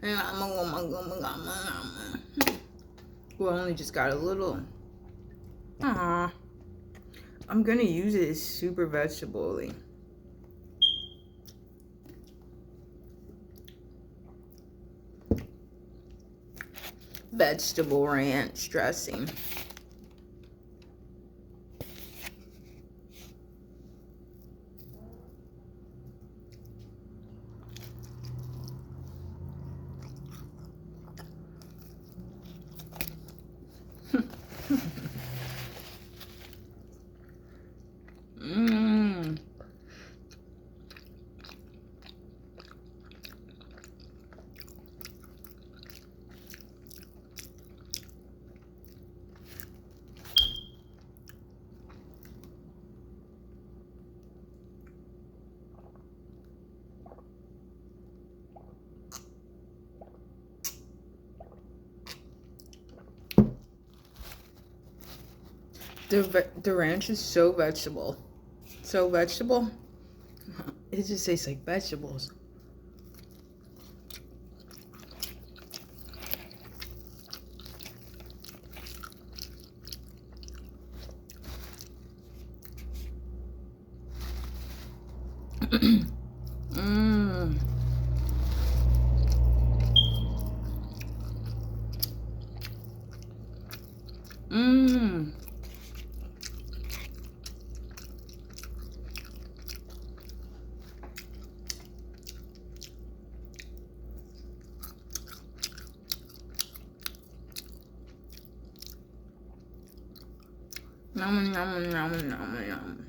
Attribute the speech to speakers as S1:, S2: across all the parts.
S1: We only just got a little. Aww. I'm gonna use it as super vegetable-y. Vegetable ranch dressing. Mmm. The ranch is so vegetable. So vegetable. It just tastes like vegetables. Mmm. Mmm. Yum, yum, yum, yum, yum.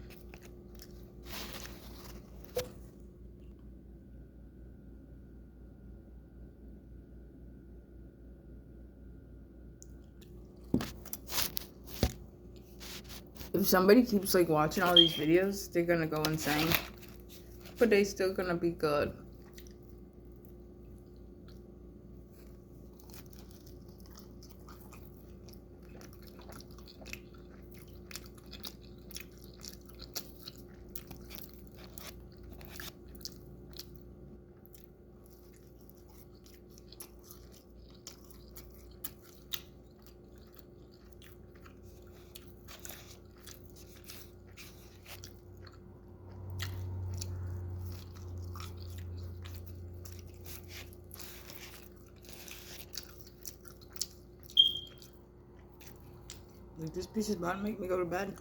S1: If somebody keeps like watching all these videos, they're gonna go insane. But they still gonna be good. Like, this piece is about to make me go to bed.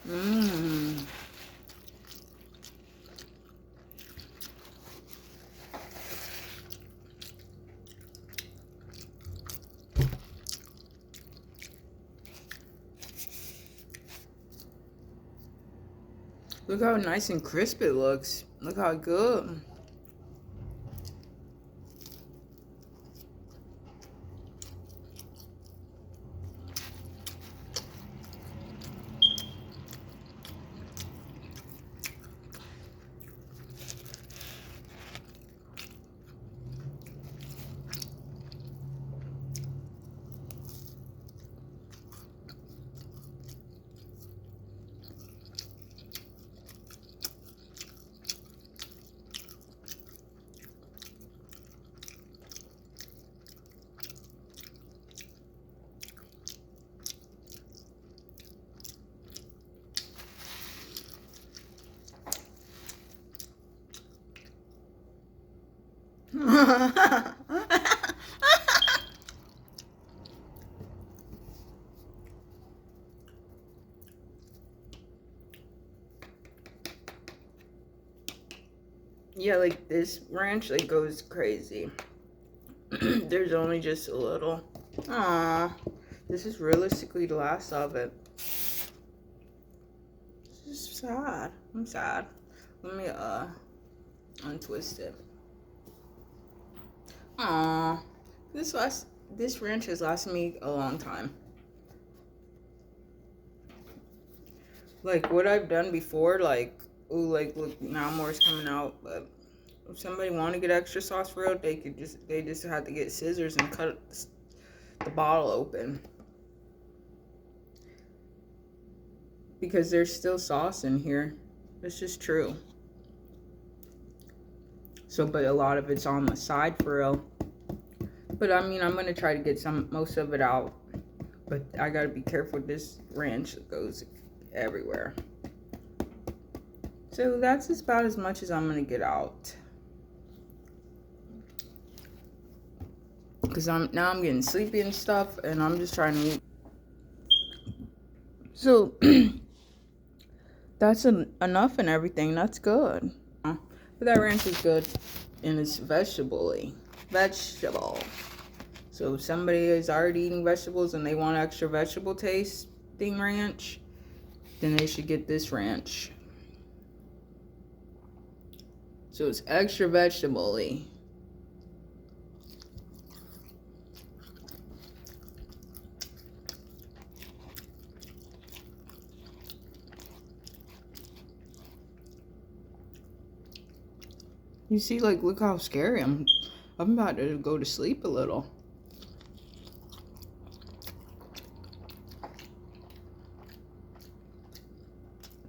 S1: Mmm. Look how nice and crisp it looks. Look how good. Yeah, like this ranch like goes crazy. There's only just a little. Aww. This is realistically the last of it. This is sad. I'm sad. Let me untwist it. Aww. This ranch has lasted me a long time. Like what I've done before, like, ooh, like look, now more's coming out, but if somebody want to get extra sauce for it, they just had to get scissors and cut the bottle open. Because there's still sauce in here. It's just true. So, but a lot of it's on the side for real. But I mean, I'm gonna try to get most of it out. But I gotta be careful with this ranch that goes everywhere. So that's about as much as I'm gonna get out. Because I'm getting sleepy and stuff, and I'm just trying to eat. So that's enough and everything. That's good. But that ranch is good, and it's vegetable. So if somebody is already eating vegetables and they want extra vegetable tasting ranch, then they should get this ranch. So it's extra vegetable-y. You see, like, look how scary I'm about to go to sleep a little.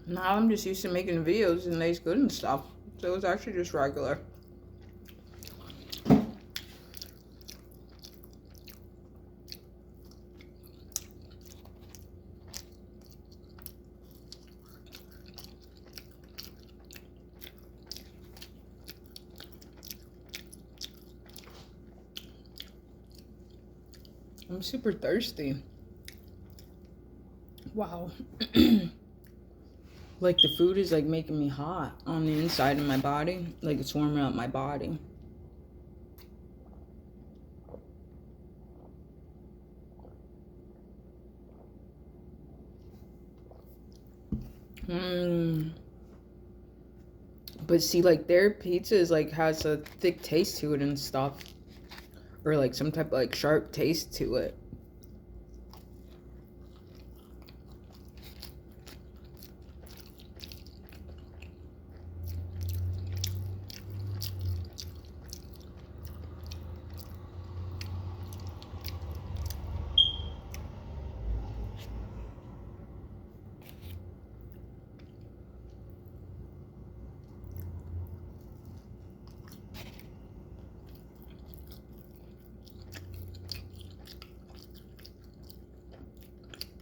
S1: Now I'm just used to making videos and they's good and stuff. So it's actually just regular. I'm super thirsty. Wow. Like the food is like making me hot on the inside of my body. Like it's warming up my body. But see, like their pizza is like has a thick taste to it and stuff. Or like some type of like sharp taste to it.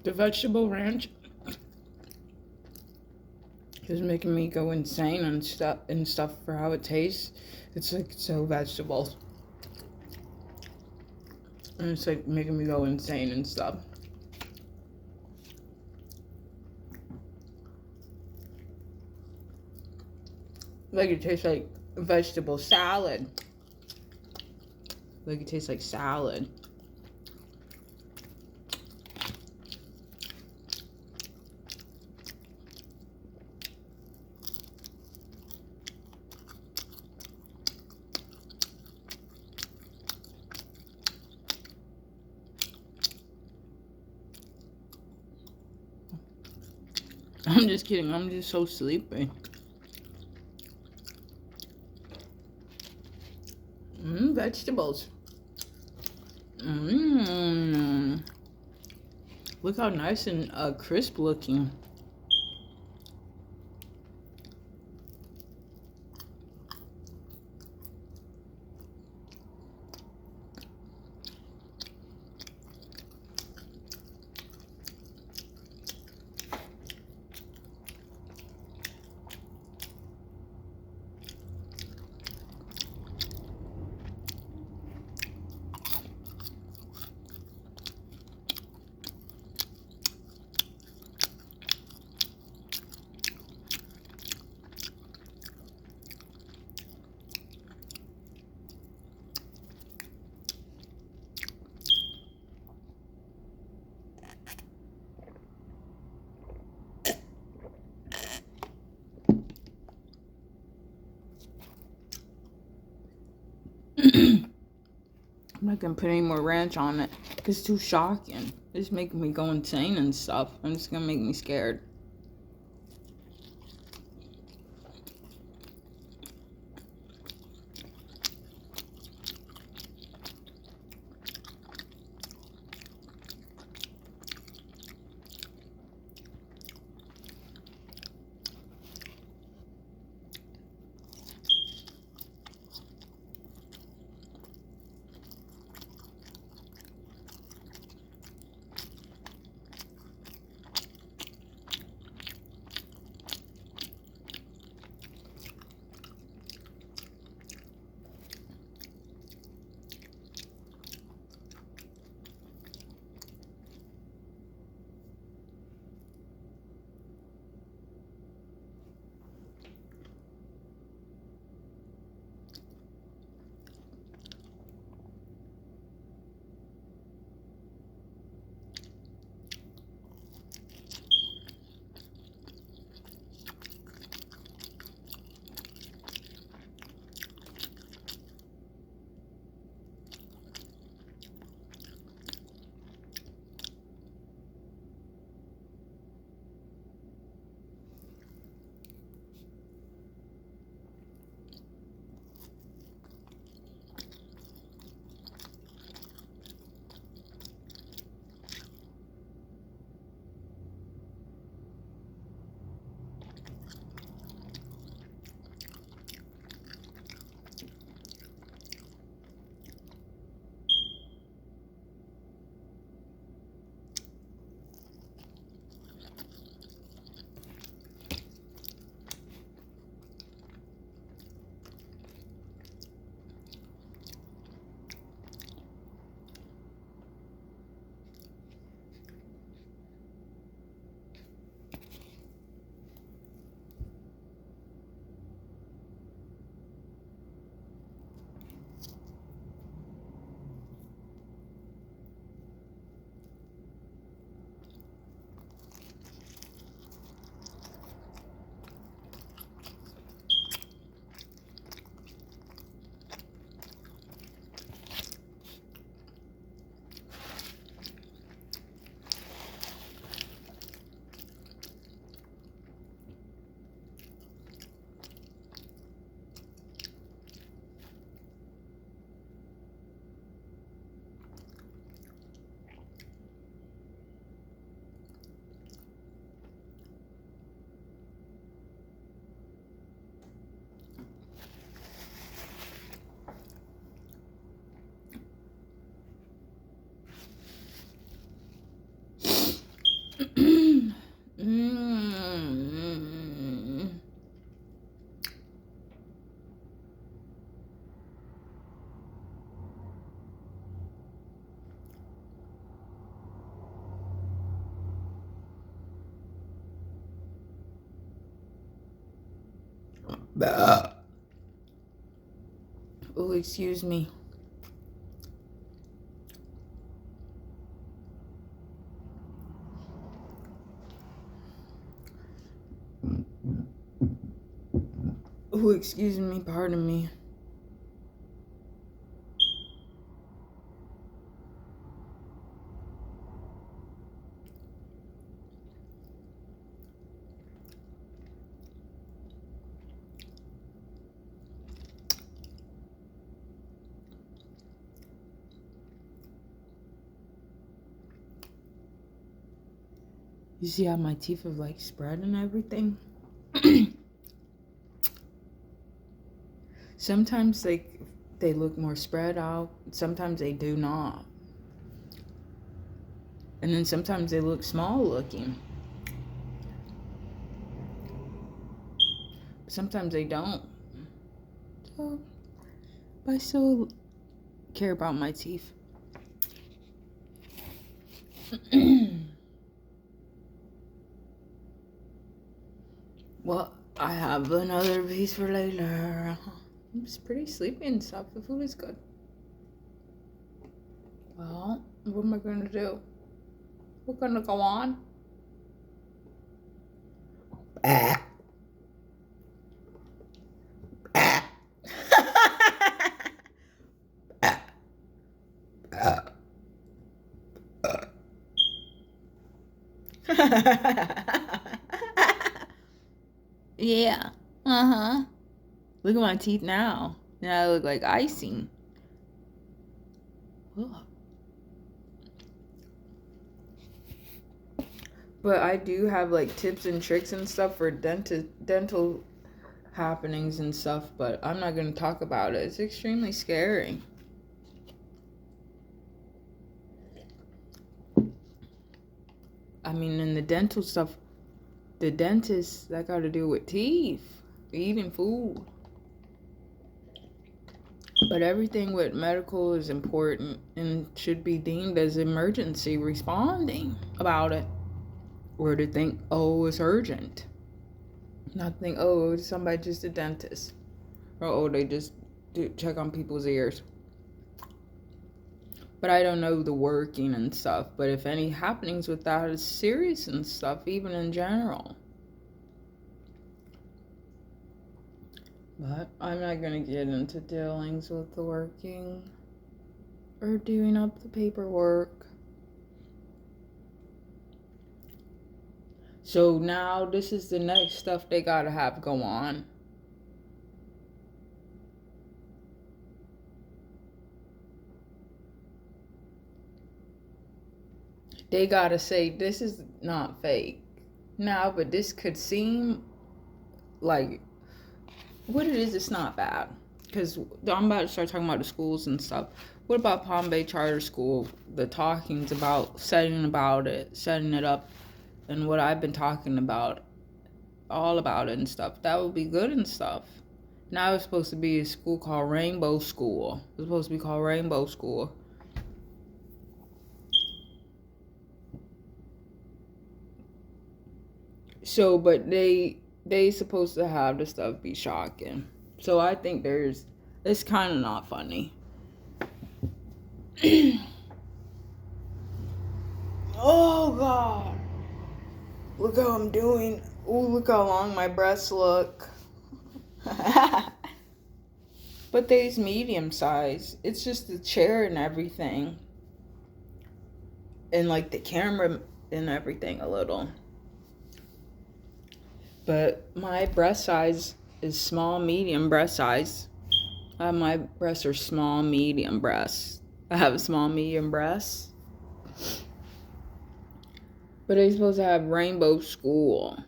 S1: The vegetable ranch is making me go insane and stuff for how it tastes. It's like so vegetables. And it's like making me go insane and stuff. Like it tastes like vegetable salad. Like it tastes like salad. I'm just kidding. I'm just so sleepy. Vegetables. Look how nice and crisp looking. I'm not gonna put any more ranch on it. It's too shocking. It's making me go insane and stuff. And it's gonna make me scared. Mm. Oh, excuse me. Oh, excuse me. Pardon me. You see how my teeth are like spread and everything? Sometimes they look more spread out. Sometimes they do not. And then sometimes they look small looking. Sometimes they don't. So, but I still care about my teeth. Well, I have another piece for later. I'm just pretty sleepy and stuff. The food is good. Well, what am I going to do? We're going to go on. Yeah. Uh-huh. Look at my teeth now. Now I look like icing. Ugh. But I do have like tips and tricks and stuff for dental happenings and stuff, but I'm not going to talk about it. It's extremely scary. I mean, in the dental stuff, the dentist, that got to do with teeth, eating food. But everything with medical is important and should be deemed as emergency responding about it. Or to think, oh, it's urgent. Not think, oh, somebody just a dentist. Or, oh, they just do check on people's ears. But I don't know the working and stuff. But if any happenings with that, it's serious and stuff, even in general. But I'm not going to get into dealings with the working or doing up the paperwork. So now this is the next stuff they got to have go on. They got to say this is not fake. Now, but this could seem like what it is, it's not bad. Because I'm about to start talking about the schools and stuff. What about Palm Bay Charter School? The talkings about setting it up, and what I've been talking about, all about it and stuff. That would be good and stuff. Now it's supposed to be a school called Rainbow School. It's supposed to be called Rainbow School. So, but they supposed to have the stuff be shocking. So I think it's kind of not funny. Oh God! Look how I'm doing. Ooh, look how long my breasts look. But they's medium size. It's just the chair and everything, and like the camera and everything a little. But my breast size is small, medium breast size. My breasts are small, medium breasts. I have a small, medium breasts. But they're supposed to have Rainbow School.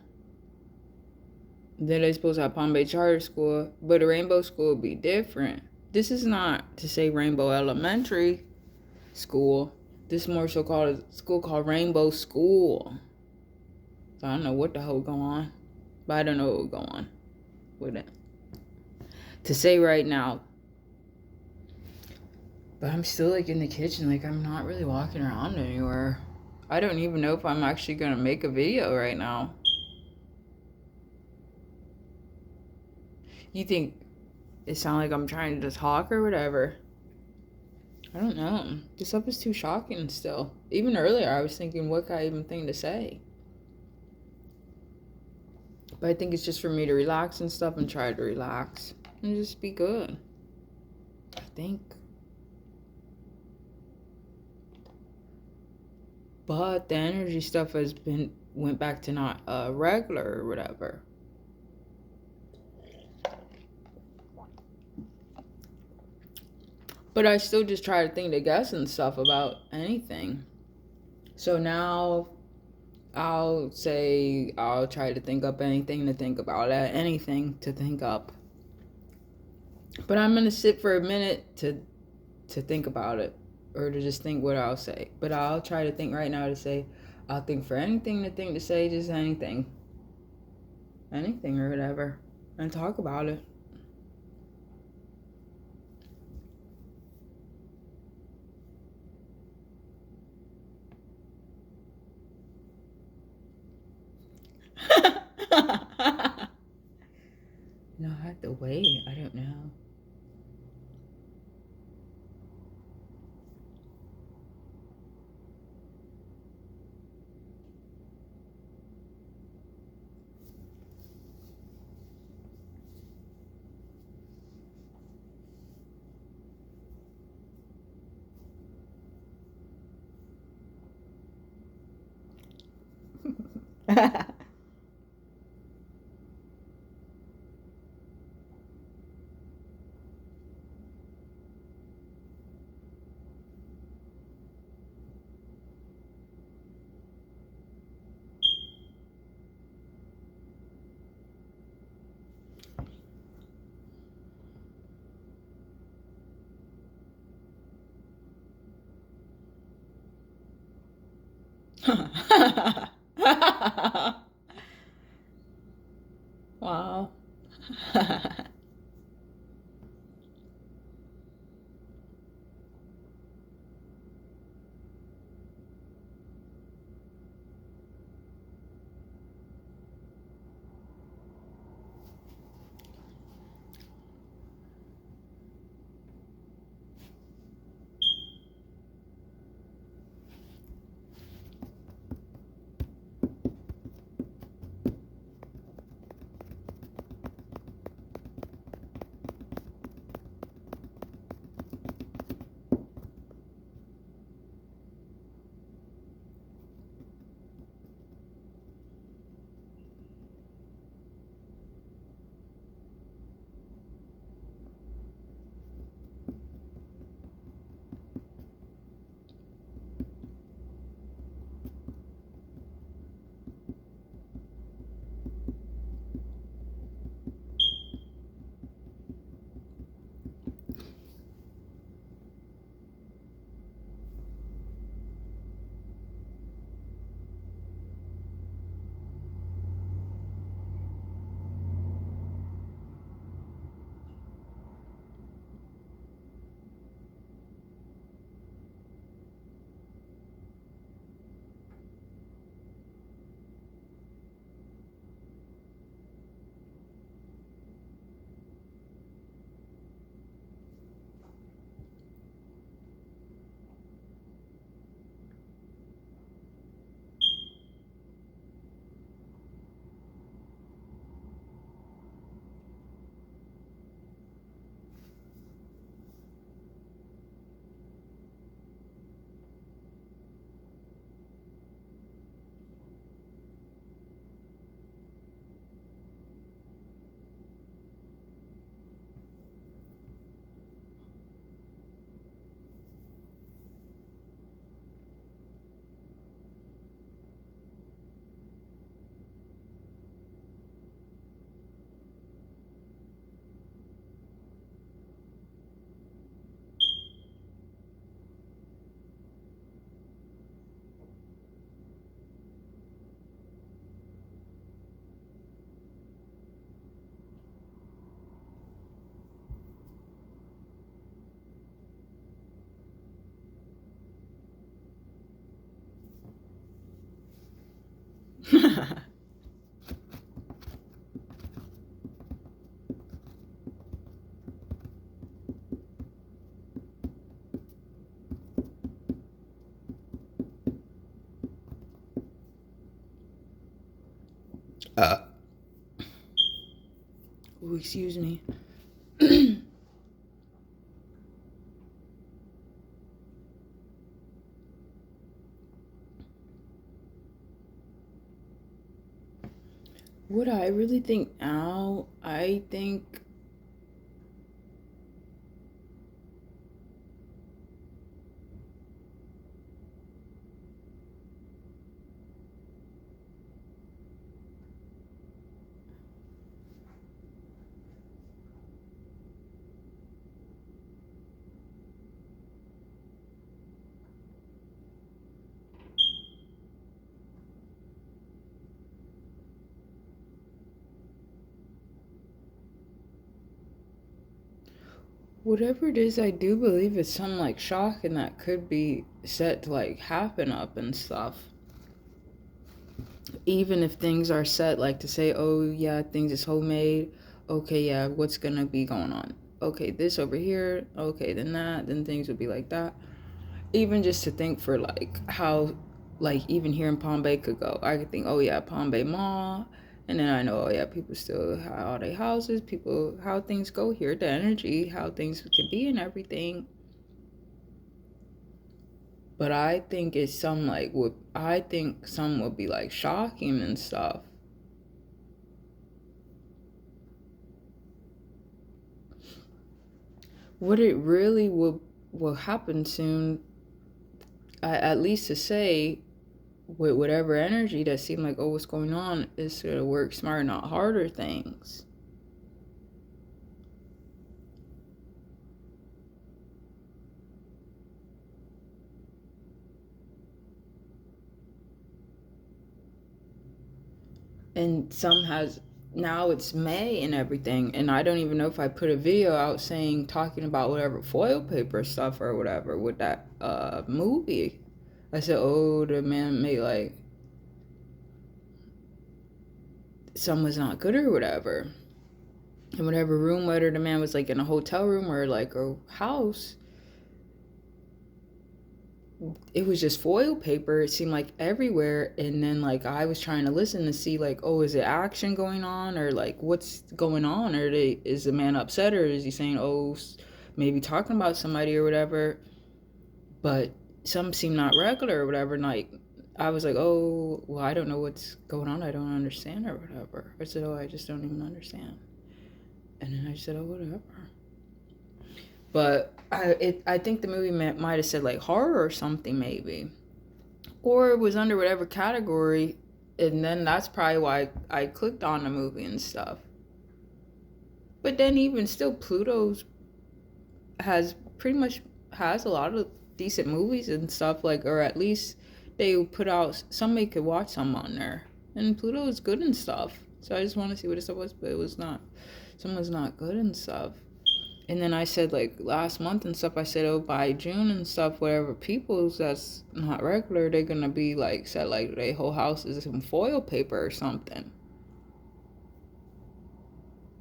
S1: Then they're supposed to have Palm Bay Charter School. But a Rainbow School would be different. This is not to say Rainbow Elementary School. This is more so called a school called Rainbow School. So I don't know what the hell going on. But I don't know what will go on with it. To say right now. But I'm still like in the kitchen. Like I'm not really walking around anywhere. I don't even know if I'm actually going to make a video right now. You think it sounds like I'm trying to talk or whatever? I don't know. This stuff is too shocking still. Even earlier, I was thinking, what can I even think to say? But I think it's just for me to relax and stuff and try to relax and just be good. I think. But the energy stuff went back to not regular or whatever. But I still just try to think to guess and stuff about anything. So now I'll try to think up anything to think about, anything to think up. But I'm going to sit for a minute to think about it, or to just think what I'll say. But I'll try to think right now to say, I'll think for anything to think to say, just anything. Anything or whatever. And talk about it. No, I have to wait. I don't know. Wow. excuse me. What I really think now, I think whatever it is, I do believe it's some like shock and that could be set to like happen up and stuff. Even if things are set like to say, oh yeah, things is homemade, okay, yeah, what's gonna be going on? Okay, this over here, okay, then that, then things would be like that. Even just to think for like how, like even here in Palm Bay could go. I could think, oh yeah, Palm Bay Mall, and then I know, oh yeah, people still have all their houses, people, how things go here, the energy, how things could be and everything. But I think it's some like what I think some would be like shocking and stuff. What it really will happen soon, at least to say, with whatever energy that seemed like, oh, what's going on, is to work smarter, not harder things. And some has, now it's May and everything, and I don't even know if I put a video out saying, talking about whatever foil paper stuff or whatever with that movie. I said, oh, the man made like, some was not good or whatever. In whatever room, whether the man was like in a hotel room or like a house, it was just foil paper. It seemed like everywhere. And then like I was trying to listen to see like, oh, is it action going on or like what's going on? Or is the man upset or is he saying, oh, maybe talking about somebody or whatever? But some seem not regular or whatever. And like I was like, oh, well, I don't know what's going on. I don't understand or whatever. I said, oh, I just don't even understand. And then I said, oh, whatever. But I think the movie might have said like horror or something maybe, or it was under whatever category, and then that's probably why I clicked on the movie and stuff. But then even still, Pluto's has pretty much has a lot of decent movies and stuff, like, or at least they put out, somebody could watch some on there, and Pluto is good and stuff. So I just want to see what this stuff was, but it was not. Some was not good and stuff. And then I said, like, last month and stuff, I said, oh, by June and stuff, whatever people's that's not regular, they're going to be, like, said, like, their whole house is in foil paper or something.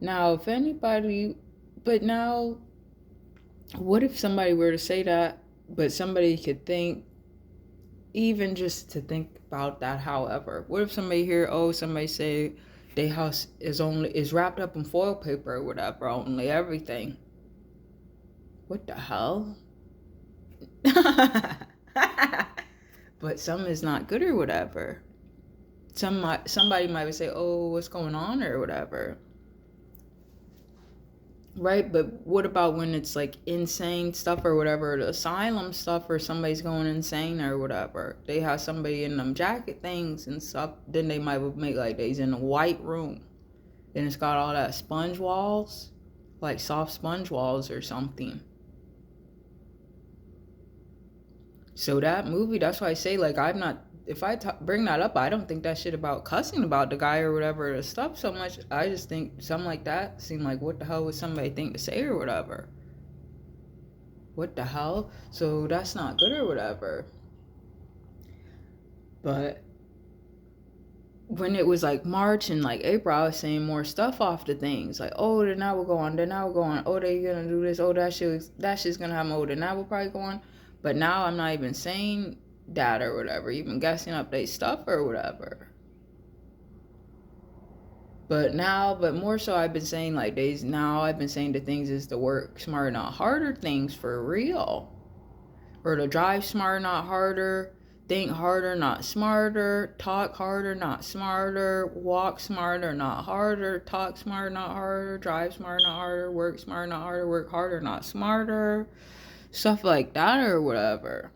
S1: Now, if anybody, but now, what if somebody were to say that, but somebody could think, even just to think about that, however, what if somebody here, oh, somebody say their house is wrapped up in foil paper or whatever, only everything. What the hell? But some is not good or whatever. Somebody might say, oh, what's going on or whatever. Right? But what about when it's like insane stuff or whatever, the asylum stuff, or somebody's going insane or whatever? They have somebody in them jacket things and stuff. Then they might make like they's in a white room. And it's got all that sponge walls, like soft sponge walls or something. So that movie, that's why I say, like, I'm not, if I bring that up, I don't think that shit about cussing about the guy or whatever the stuff so much. I just think something like that seemed like, what the hell would somebody think to say or whatever? What the hell? So that's not good or whatever. But when it was like March and like April, I was saying more stuff off the things. Like, oh, then now we'll go on. Then now we'll go on. Oh, they're going to do this. Oh, that shit's going to happen. Oh, then now we'll probably go on. But now I'm not even saying that or whatever, even guessing up their stuff or whatever. But more so, I've been saying like days now. I've been saying the things is to work smarter, not harder things for real, or to drive smarter, not harder. Think harder, not smarter. Talk harder, not smarter. Walk smarter, not harder. Talk smarter, not harder. Drive smarter, not harder. Work smarter, not harder. Work harder, not smarter. Stuff like that or whatever.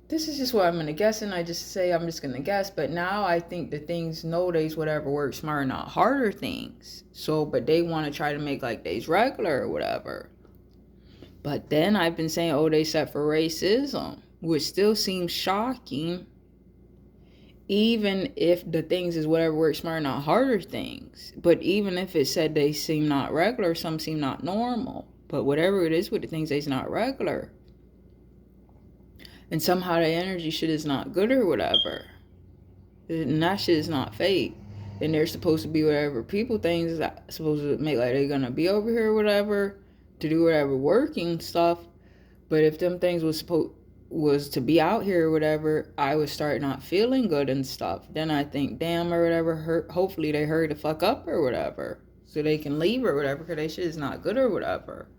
S1: This is just what I'm gonna guess, and I just say I'm just gonna guess. But now I think the things nowadays, whatever, work smarter, not harder things. So, but they want to try to make like days regular or whatever. But then I've been saying, oh, they set for racism, which still seems shocking. Even if the things is whatever works smarter, not harder things. But even if it said they seem not regular, some seem not normal. But whatever it is with the things, they's not regular. And somehow the energy shit is not good or whatever. And that shit is not fake. And they're supposed to be whatever people things that supposed to make like they're gonna be over here or whatever to do whatever working stuff. But if them things was to be out here or whatever, I would start not feeling good and stuff. Then I think, damn or whatever, hopefully they hurry the fuck up or whatever. So they can leave or whatever, because they shit is not good or whatever.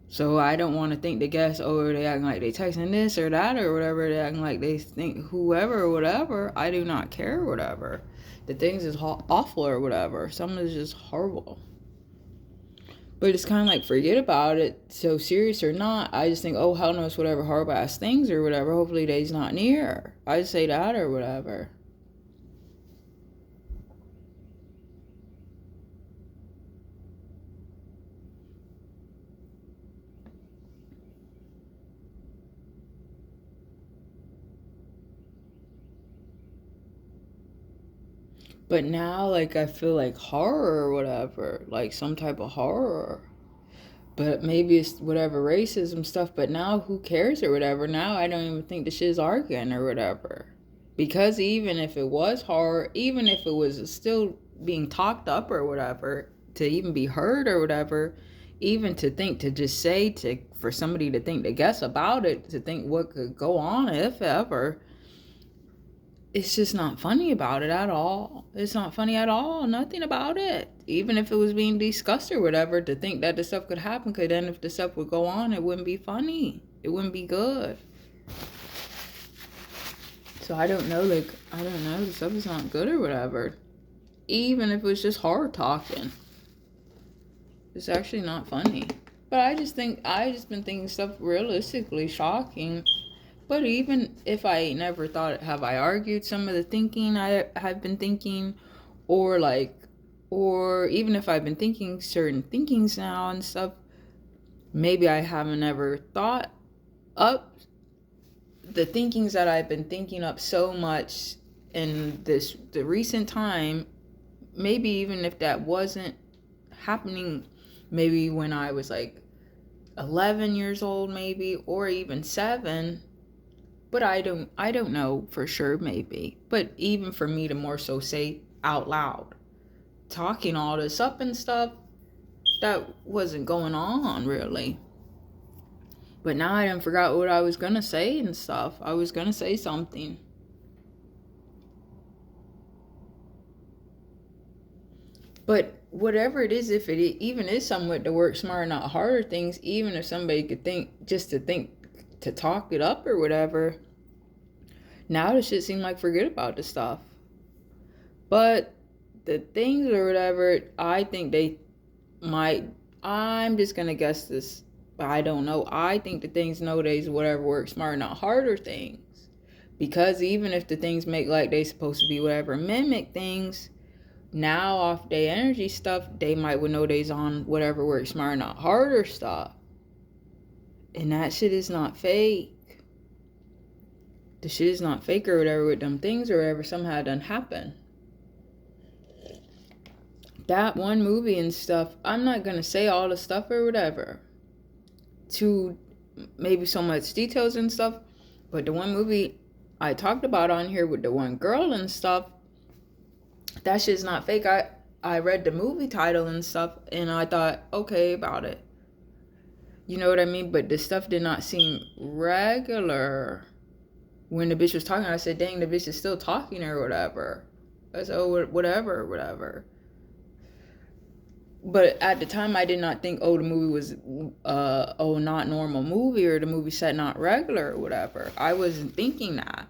S1: So I don't want to think the guests, oh, they acting like they texting this or that or whatever. They acting like they think whoever or whatever. I do not care or whatever. The things is awful or whatever. Some is just horrible. But it's kind of like forget about it. So serious or not, I just think, oh, hell knows whatever horrible ass things or whatever. Hopefully they's not near. I just say that or whatever. But now, like, I feel like horror or whatever, like some type of horror. But maybe it's whatever racism stuff, but now who cares or whatever? Now I don't even think the shit's arguing or whatever. Because even if it was horror, even if it was still being talked up or whatever, to even be heard or whatever, even to think to just say for somebody to think to guess about it, to think what could go on if ever, it's just not funny about it at all. It's not funny at all. Nothing about it. Even if it was being discussed or whatever, to think that the stuff could happen, because then if the stuff would go on, it wouldn't be funny. It wouldn't be good. So I don't know, like, I don't know, the stuff is not good or whatever. Even if it was just hard talking. It's actually not funny. But I just been thinking stuff realistically shocking. But even if I never thought, have I argued some of the thinking I have been thinking, or even if I've been thinking certain thinkings now and stuff, maybe I haven't ever thought up the thinkings that I've been thinking up so much in the recent time. Maybe even if that wasn't happening, maybe when I was like 11 years old, maybe, or even 7. But I don't know for sure, maybe. But even for me to more so say out loud, talking all this up and stuff, that wasn't going on really. But now I done forgot what I was gonna say and stuff. I was gonna say something. But whatever it is, if it even is somewhat to work smarter, not harder things, even if somebody could think, just to think, to talk it up or whatever, now the shit seem like forget about the stuff. But the things or whatever, I think they might, I'm just gonna guess this, but I don't know. I think the things nowadays, whatever works smarter, not harder things. Because even if the things make like they supposed to be whatever mimic things, now off their energy stuff, they might would know they's on whatever works smarter, not harder stuff. And that shit is not fake. The shit is not fake or whatever with them things or whatever somehow done happen. That one movie and stuff, I'm not gonna say all the stuff or whatever to maybe so much details and stuff, but the one movie I talked about on here with the one girl and stuff, that shit's not fake. I read the movie title and stuff and I thought okay about it. You know what I mean? But the stuff did not seem regular when the bitch was talking, I said, dang, the bitch is still talking or whatever. I said, oh, whatever. But at the time, I did not think, oh, the movie was, not normal movie, or the movie set not regular or whatever. I wasn't thinking that.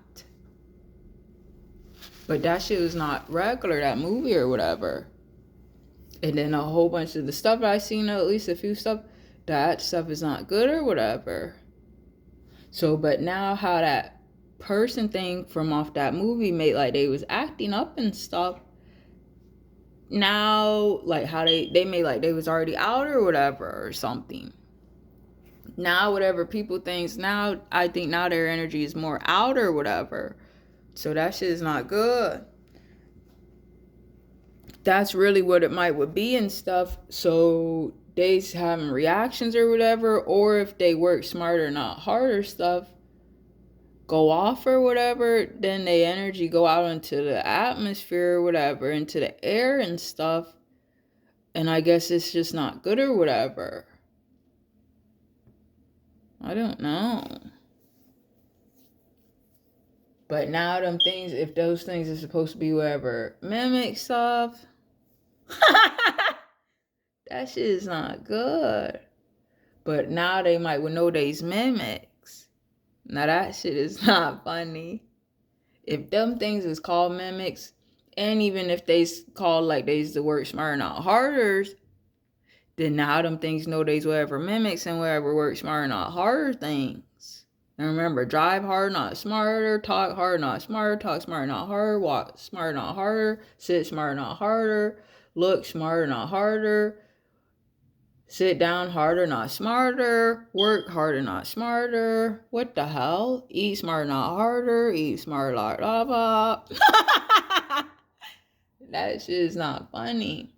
S1: But that shit was not regular, that movie or whatever. And then a whole bunch of the stuff that I seen, at least a few stuff, that stuff is not good or whatever. So, but now how that person thing from off that movie made like they was acting up and stuff. Now, like how they made like they was already out or whatever or something. Now, whatever people thinks now, I think now their energy is more out or whatever. So that shit is not good. That's really what it might would be and stuff. So they's having reactions or whatever, or if they work smarter, not harder stuff, go off or whatever, then the energy go out into the atmosphere or whatever, into the air and stuff. And I guess it's just not good or whatever. I don't know. But now them things, if those things are supposed to be whatever mimic stuff, that shit is not good. But now they might know they's mimics. Now that shit is not funny. If them things is called mimics, and even if they's called like they's the work smarter, not harder, then now them things know they's whatever mimics and whatever work smarter, not harder things. And remember, drive hard, not smarter. Talk hard, not smarter. Talk smarter, not harder. Walk smarter, not harder. Sit smarter, not harder. Look smarter, not harder. Sit down harder, not smarter. Work harder, not smarter. What the hell? Eat smarter, not harder. Eat smarter, not blah, blah. That shit is not funny.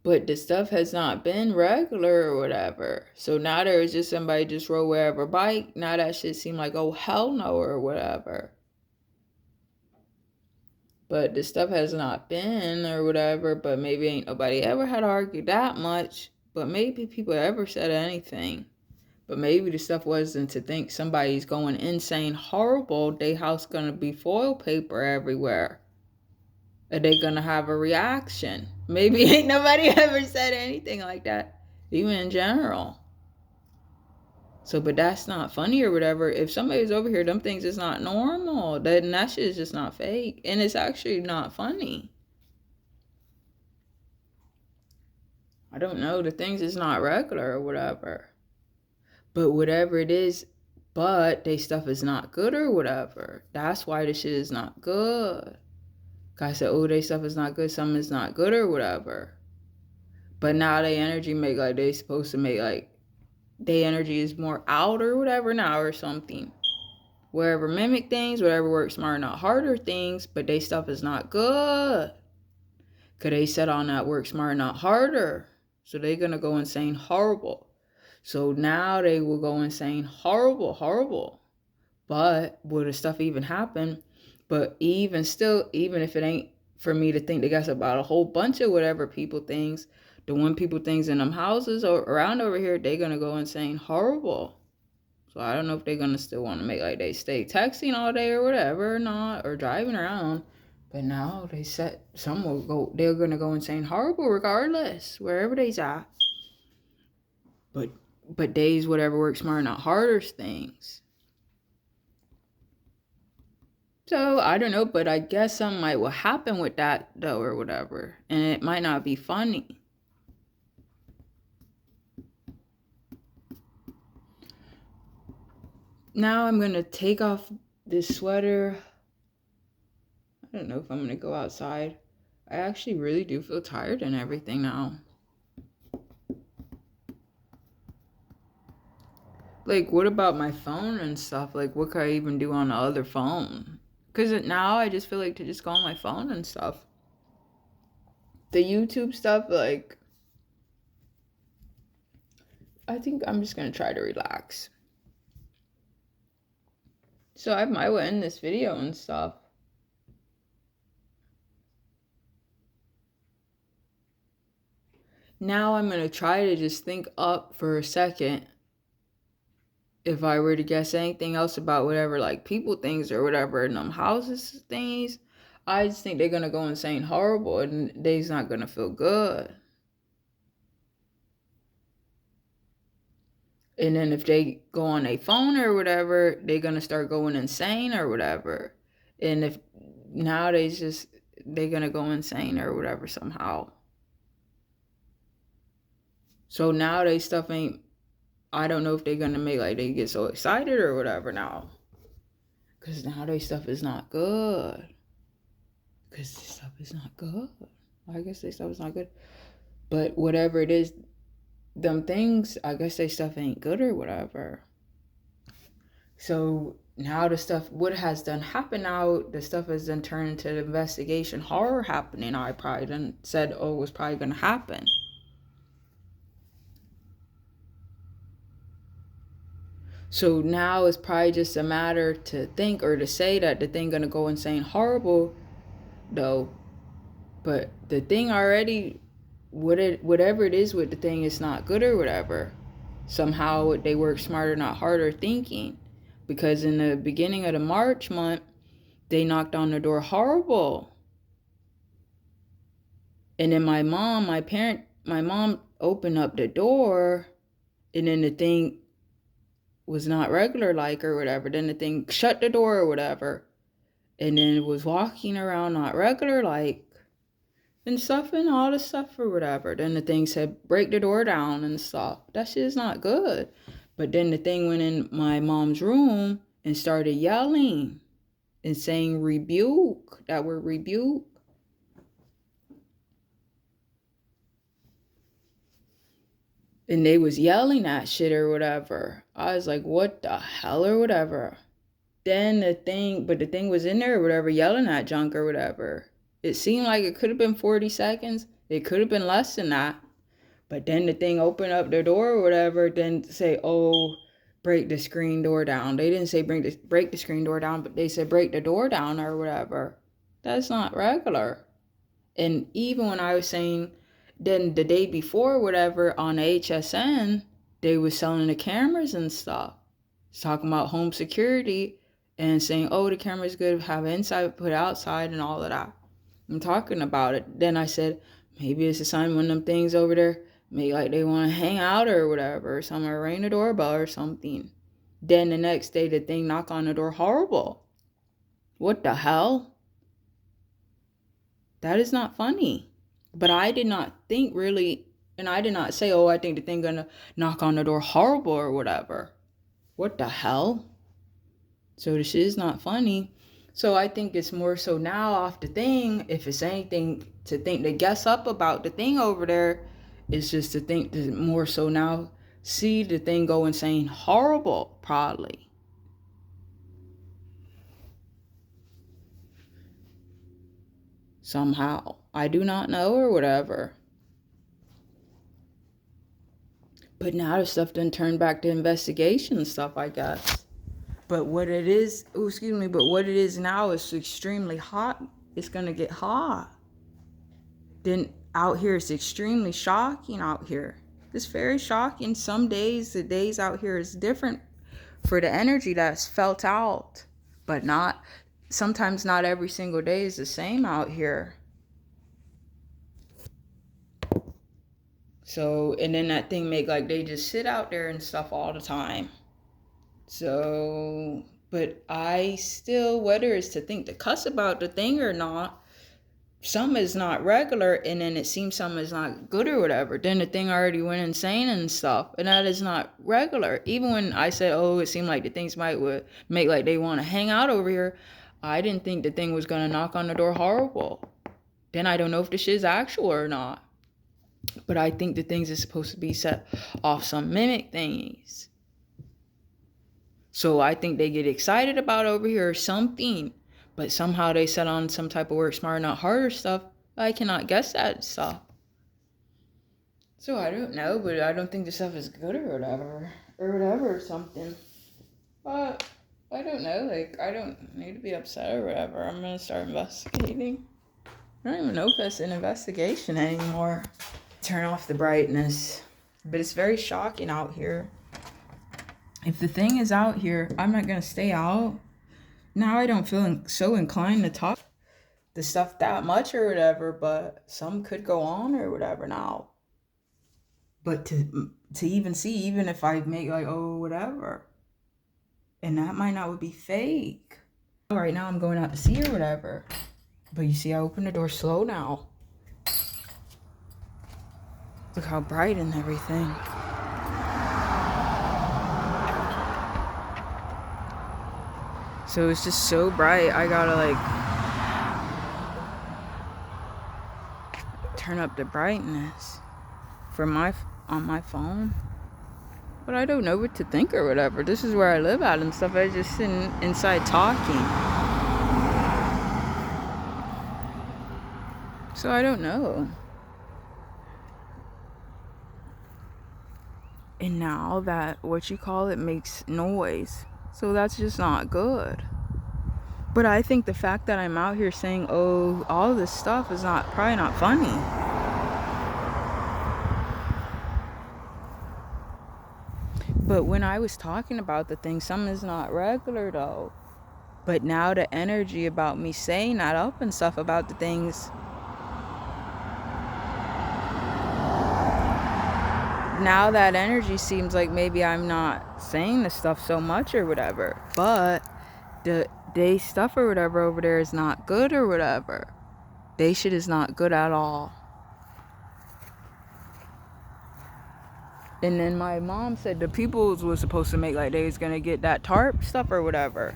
S1: But the stuff has not been regular or whatever. So now there is just somebody just rode wherever bike. Now that shit seem like, oh, hell no or whatever. But the stuff has not been or whatever. But maybe ain't nobody ever had argued that much. But maybe people ever said anything. But maybe the stuff wasn't to think somebody's going insane horrible. They house gonna be foil paper everywhere. Are they gonna have a reaction? Maybe ain't nobody ever said anything like that, even in general. So, but that's not funny or whatever. If somebody's over here, them things is not normal. Then that shit is just not fake. And it's actually not funny. I don't know. The things is not regular or whatever. But whatever it is, but they stuff is not good or whatever. That's why the shit is not good. I said, oh, they stuff is not good, something is not good or whatever. But now they energy make like they supposed to make like they energy is more out or whatever now or something. Wherever mimic things, whatever work smarter, not harder things, but they stuff is not good. Cause they set on that work smarter, not harder. So they're gonna go insane horrible. So now they will go insane horrible. But will the stuff even happen? But even still, even if it ain't for me to think, they got about a whole bunch of whatever people things, the one people things in them houses or around over here, they gonna go insane horrible. So I don't know if they're gonna still want to make like they stay texting all day or whatever or not, or driving around. But now they said some will go, they're gonna go insane horrible regardless, wherever they's at. But days whatever works smarter, not harder things. So, I don't know, but I guess something might will happen with that, though, or whatever. And it might not be funny. Now I'm going to take off this sweater. I don't know if I'm going to go outside. I actually really do feel tired and everything now. Like, what about my phone and stuff? Like, what could I even do on the other phone? Because now I just feel like to just go on my phone and stuff. The YouTube stuff, like, I think I'm just going to try to relax. So I might end this video and stuff. Now I'm going to try to just think up for a second if I were to guess anything else about whatever, like, people things or whatever in them houses things, I just think they're gonna go insane horrible and they's not gonna feel good. And then if they go on a phone or whatever, they're gonna start going insane or whatever. And if nowadays just they're gonna go insane or whatever somehow. So nowadays stuff ain't, I don't know if they're gonna make like they get so excited or whatever now. Cause nowadays stuff is not good. Cause this stuff is not good. I guess this stuff is not good. But whatever it is, them things, I guess they stuff ain't good or whatever. So now the stuff, what has done happen now, the stuff has done turned into the investigation horror happening. I probably done said, oh, it was probably gonna happen. So now it's probably just a matter to think or to say that the thing gonna go insane horrible, though. But the thing already, whatever it is with the thing, is not good or whatever. Somehow they work smarter, not harder thinking. Because in the beginning of the March month, they knocked on the door horrible. And then my mom opened up the door, and then the thing was not regular like or whatever. Then the thing shut the door or whatever. And then it was walking around not regular like and stuff and all this stuff or whatever. Then the thing said break the door down and stuff. That shit is not good. But then the thing went in my mom's room and started yelling and saying rebuke. That word rebuke. And they was yelling that shit or whatever. I was like, what the hell or whatever. Then the thing was in there or whatever, yelling at junk or whatever. It seemed like it could have been 40 seconds. It could have been less than that. But then the thing opened up the door or whatever, then say, oh, break the screen door down. They didn't say break the screen door down, but they said break the door down or whatever. That's not regular. And even when I was saying, then the day before, whatever, on HSN, they was selling the cameras and stuff. It's talking about home security and saying, oh, the camera's good, have inside, put outside and all of that. I'm talking about it. Then I said, maybe it's a sign one of them things over there, maybe like they want to hang out or whatever, or something, or ring the doorbell or something. Then the next day, the thing knock on the door horrible. What the hell? That is not funny. But I did not think really, and I did not say, oh, I think the thing gonna knock on the door horrible or whatever. What the hell? So the shit is not funny. So I think it's more so now off the thing, if it's anything to think to guess up about the thing over there, it's just to think to more so now see the thing go insane horrible, probably. Somehow. I do not know or whatever. But now the stuff done turned back to investigation stuff, I guess. But what it is, what it is now is extremely hot. It's gonna get hot. Then out here it's extremely shocking out here. It's very shocking. Some days, the days out here is different for the energy that's felt out. But sometimes not every single day is the same out here. So, and then that thing make like they just sit out there and stuff all the time. So, but I still, whether it's to think to cuss about the thing or not, some is not regular, and then it seems some is not good or whatever. Then the thing already went insane and stuff, and that is not regular. Even when I said, oh, it seemed like the things would make like they want to hang out over here, I didn't think the thing was going to knock on the door horrible. Then I don't know if the shit's actual or not. But I think the things is supposed to be set off some mimic thingies. So I think they get excited about over here or something. But somehow they set on some type of work smarter, not harder stuff. I cannot guess that stuff. So I don't know, but I don't think the stuff is good or whatever. Or something. But I don't know, like I don't need to be upset or whatever. I'm gonna start investigating. I don't even know if that's an investigation anymore. Turn off the brightness. But it's very shocking out here. If the thing is out here, I'm not gonna stay out. Now I don't feel so inclined to talk the stuff that much or whatever, but some could go on or whatever now. But to even see, even if I make like, oh, whatever, and that might not would be fake. Right now I'm going out to see or whatever. But you see, I opened the door slow now. Look how bright and everything. So it's just so bright, I gotta like turn up the brightness for on my phone. But I don't know what to think or whatever. This is where I live at and stuff. I just sitting inside talking. So I don't know. And now that, what you call it, makes noise. So that's just not good. But I think the fact that I'm out here saying, oh, all this stuff is probably not funny. But when I was talking about the thing, something is not regular though. But now the energy about me saying that up and stuff about the things, now that energy seems like maybe I'm not saying the stuff so much or whatever. But they stuff or whatever over there is not good or whatever. They shit is not good at all. And then my mom said the people was supposed to make like they was gonna get that tarp stuff or whatever.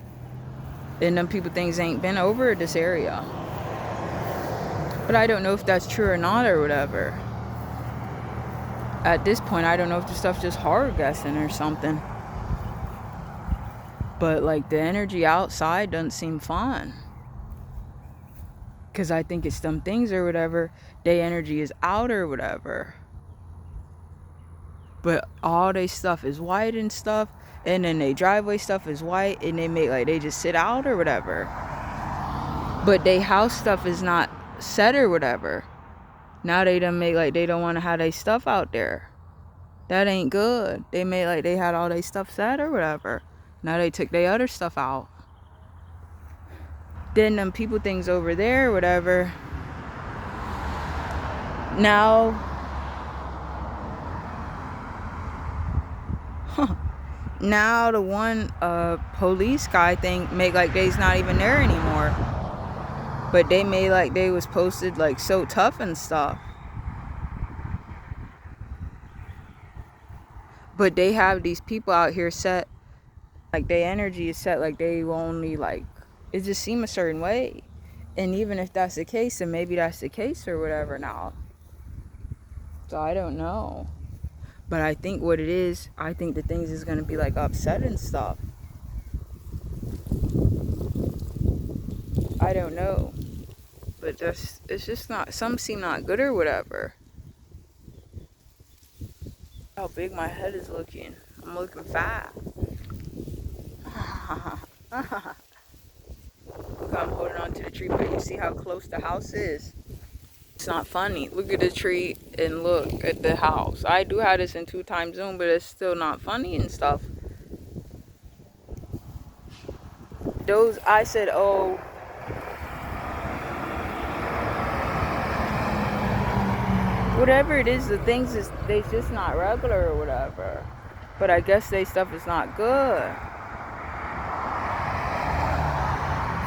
S1: And them people things ain't been over this area. But I don't know if that's true or not or whatever. At this point, I don't know if the stuff's just hard guessing or something. But like the energy outside doesn't seem fun. Cause I think it's them things or whatever. Their energy is out or whatever. But all they stuff is white and stuff. And then they driveway stuff is white. And they make like they just sit out or whatever. But they house stuff is not set or whatever. Now they done make like they don't want to have their stuff out there. That ain't good. They made like they had all their stuff set or whatever. Now they took their other stuff out. Then them people things over there or whatever. Now now the one police guy thing make like they's not even there anymore. But they made like they was posted like so tough and stuff. But they have these people out here set like their energy is set like they only like it just seem a certain way. And even if that's the case, then maybe that's the case or whatever now. So I don't know. But I think what it is, I think the things is going to be like upset and stuff. I don't know. But it's just not, some seem not good or whatever. How big my head is looking. I'm looking fat. Look, I'm holding on to the tree, but you see how close the house is? It's not funny. Look at the tree and look at the house. I do have this in 2x zoom, but it's still not funny and stuff. Those, I said, oh, whatever it is, the things is, they just not regular or whatever. But I guess they stuff is not good.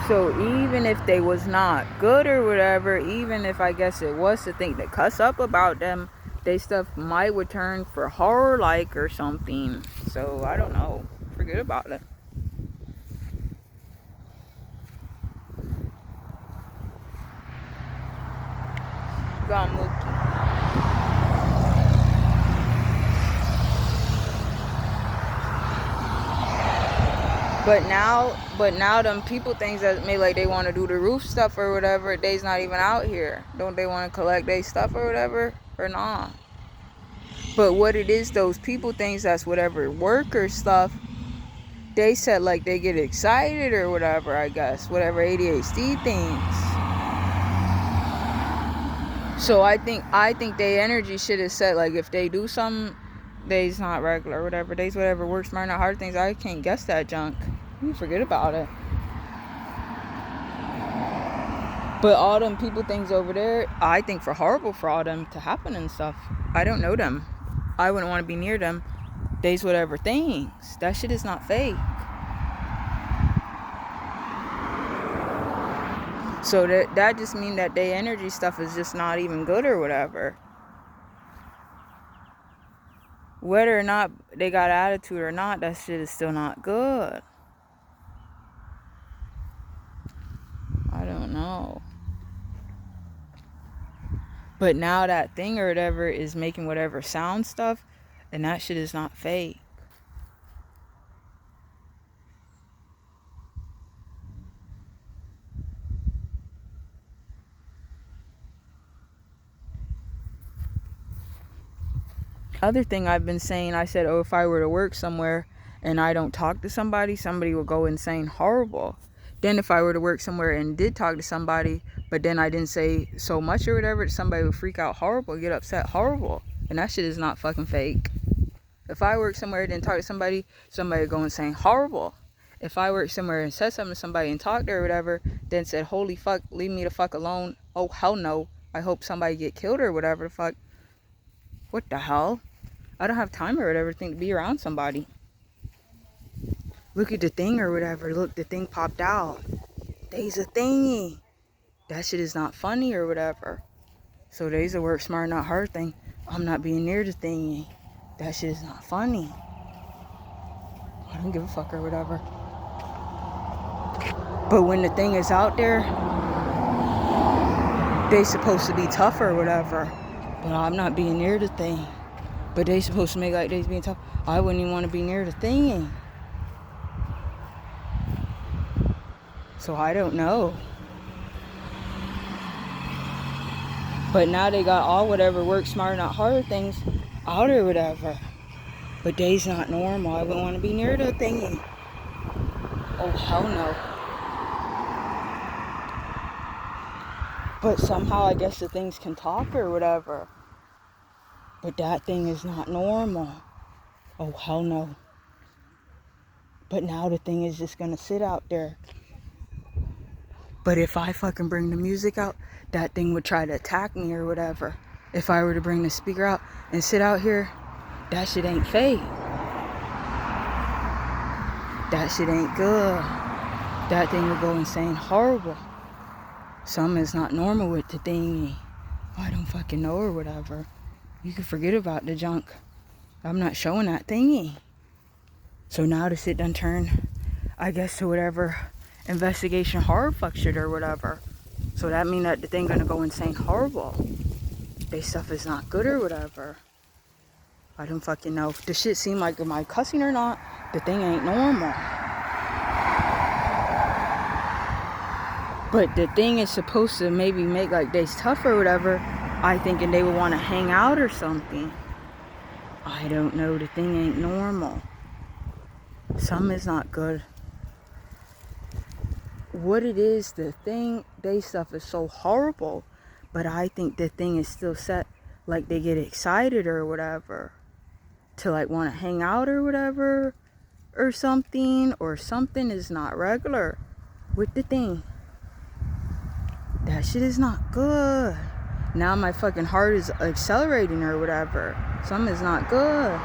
S1: So even if they was not good or whatever, even if I guess it was to think to cuss up about them, they stuff might return for horror like or something. So I don't know. Forget about it. Gone Mookie. But now them people things that may like they want to do the roof stuff or whatever, they's not even out here. Don't they want to collect their stuff or whatever? Or not? But what it is, those people things that's whatever worker stuff, they said like they get excited or whatever, I guess. Whatever ADHD things. So I think their energy shit is set like if they do something Days not regular or whatever. Days whatever work smart, not hard things. I can't guess that junk. You forget about it. But all them people things over there, I think for horrible for all them to happen and stuff. I don't know them. I wouldn't want to be near them. Days whatever things. That shit is not fake. So that just mean that their energy stuff is just not even good or whatever. Whether or not they got attitude or not, that shit is still not good. I don't know. But now that thing or whatever is making whatever sound stuff, and that shit is not fake. Other thing I've been saying, I said, oh, if I were to work somewhere and I don't talk to somebody, somebody will go insane horrible. Then if I were to work somewhere and did talk to somebody, but then I didn't say so much or whatever, somebody would freak out horrible, get upset horrible. And that shit is not fucking fake. If I work somewhere and didn't talk to somebody, somebody would go insane horrible. If I worked somewhere and said something to somebody and talked or whatever, then said, holy fuck, leave me the fuck alone. Oh, hell no. I hope somebody get killed or whatever the fuck. What the hell? I don't have time or whatever to be around somebody. Look at the thing or whatever. Look, the thing popped out. There's a thingy. That shit is not funny or whatever. So there's a work smart, not hard thing. I'm not being near the thingy. That shit is not funny. I don't give a fuck or whatever. But when the thing is out there, they supposed to be tough or whatever. But I'm not being near the thing. But they supposed to make like they's being tough. I wouldn't even want to be near the thing. So I don't know. But now they got all whatever work smart, not hard things out or whatever. But they's not normal. I wouldn't want to be near the thingy. Oh, hell no. But somehow I guess the things can talk or whatever. But that thing is not normal. Oh, hell no. But now the thing is just gonna sit out there. But if I fucking bring the music out, that thing would try to attack me or whatever. If I were to bring the speaker out and sit out here, that shit ain't fake. That shit ain't good. That thing would go insane horrible. Something is not normal with the thingy. I don't fucking know or whatever. You can forget about the junk. I'm not showing that thingy. So now the shit done turn, I guess, to whatever investigation horror fuck shit or whatever. So that mean that the thing gonna go insane horrible. They stuff is not good or whatever. I don't fucking know. If the shit seem like, am I cussing or not? The thing ain't normal. But the thing is supposed to maybe make like they's tough or whatever. I thinking they would want to hang out or something. I don't know. The thing ain't normal. Something is not good. What it is, the thing, they stuff is so horrible. But I think the thing is still set like they get excited or whatever. To like want to hang out or whatever. Or something. Or something is not regular with the thing. That shit is not good. Now my fucking heart is accelerating or whatever. Something is not good.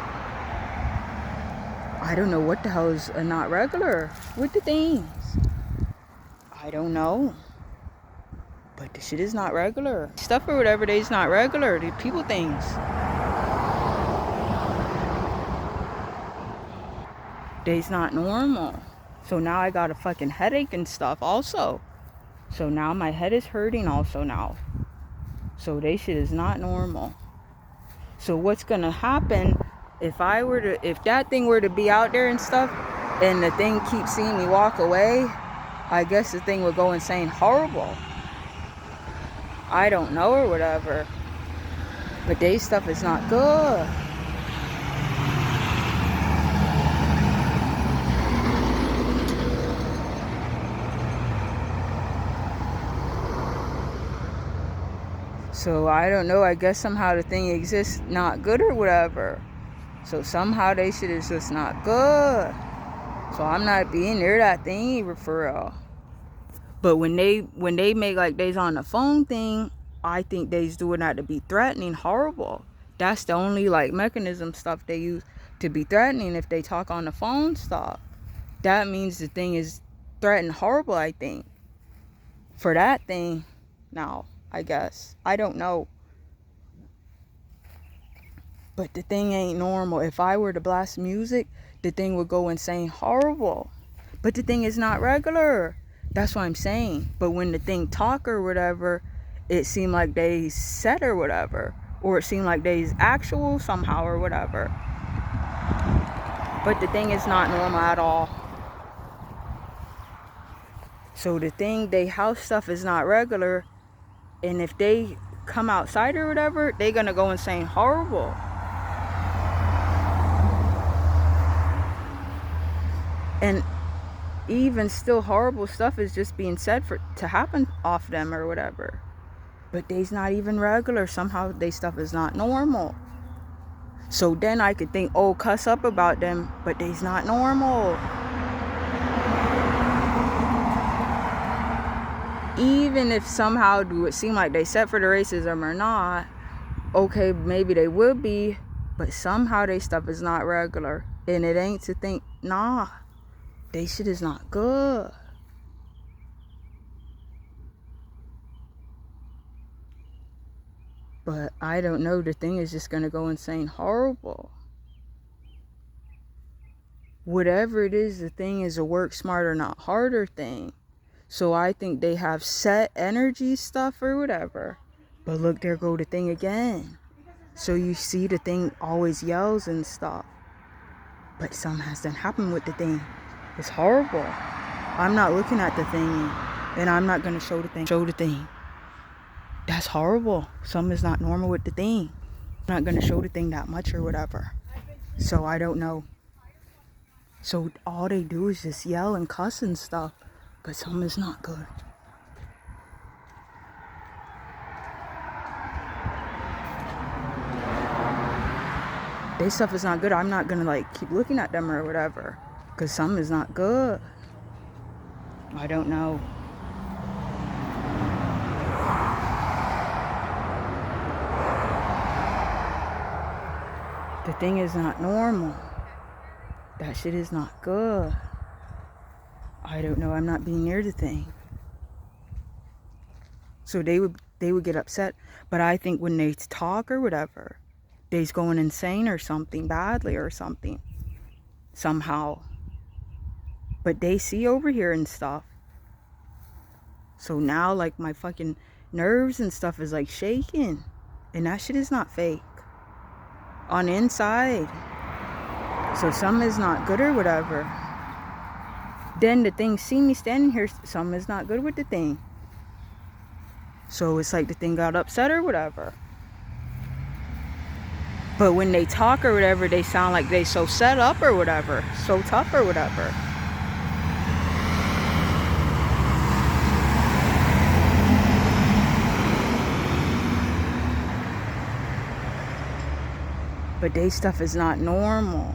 S1: I don't know what the hell is not regular with the things. I don't know. But the shit is not regular. Stuff or whatever, they's not regular. The people things. They's not normal. So now I got a fucking headache and stuff also. So now my head is hurting also now. So they shit is not normal. So what's gonna happen if that thing were to be out there and stuff, and the thing keeps seeing me walk away, I guess the thing would go insane horrible. I don't know or whatever. But they stuff is not good. So I don't know, I guess somehow the thing exists not good or whatever. So somehow they shit is just not good. So I'm not being near that thing either for real. But when they make like they's on the phone thing, I think they's doing that to be threatening, horrible. That's the only like mechanism stuff they use to be threatening. If they talk on the phone stuff, that means the thing is threatened horrible, I think. For that thing, now, I guess. I don't know. But the thing ain't normal. If I were to blast music, the thing would go insane horrible. But the thing is not regular. That's what I'm saying. But when the thing talk or whatever, it seemed like they said or whatever. Or it seemed like they's actual somehow or whatever. But the thing is not normal at all. So the thing, they house stuff is not regular. And if they come outside or whatever, they gonna go insane horrible. And even still horrible stuff is just being said for to happen off them or whatever. But they's not even regular. Somehow they stuff is not normal. So then I could think, oh, cuss up about them, but they's not normal. Even if somehow do it seem like they set for the racism or not, okay, maybe they would be, but somehow they stuff is not regular. And it ain't to think, nah, they shit is not good. But I don't know, the thing is just gonna go insane horrible. Whatever it is, the thing is a work smarter, not harder thing. So I think they have set energy stuff or whatever. But look, there go the thing again. So you see the thing always yells and stuff. But something has done happened with the thing. It's horrible. I'm not looking at the thing. And I'm not going to show the thing. That's horrible. Something is not normal with the thing. I'm not going to show the thing that much or whatever. So I don't know. So all they do is just yell and cuss and stuff. But something is not good. Their stuff is not good. I'm not gonna like keep looking at them or whatever. Because something is not good. I don't know. The thing is not normal. That shit is not good. I don't know. I'm not being near the thing. So they would get upset. But I think when they talk or whatever, they's going insane or something badly or something. Somehow. But they see over here and stuff. So now like my fucking nerves and stuff is like shaking. And that shit is not fake. On the inside. So something is not good or whatever. Then the thing see me standing here, something is not good with the thing. So it's like the thing got upset or whatever. But when they talk or whatever, they sound like they so set up or whatever. So tough or whatever. But they stuff is not normal.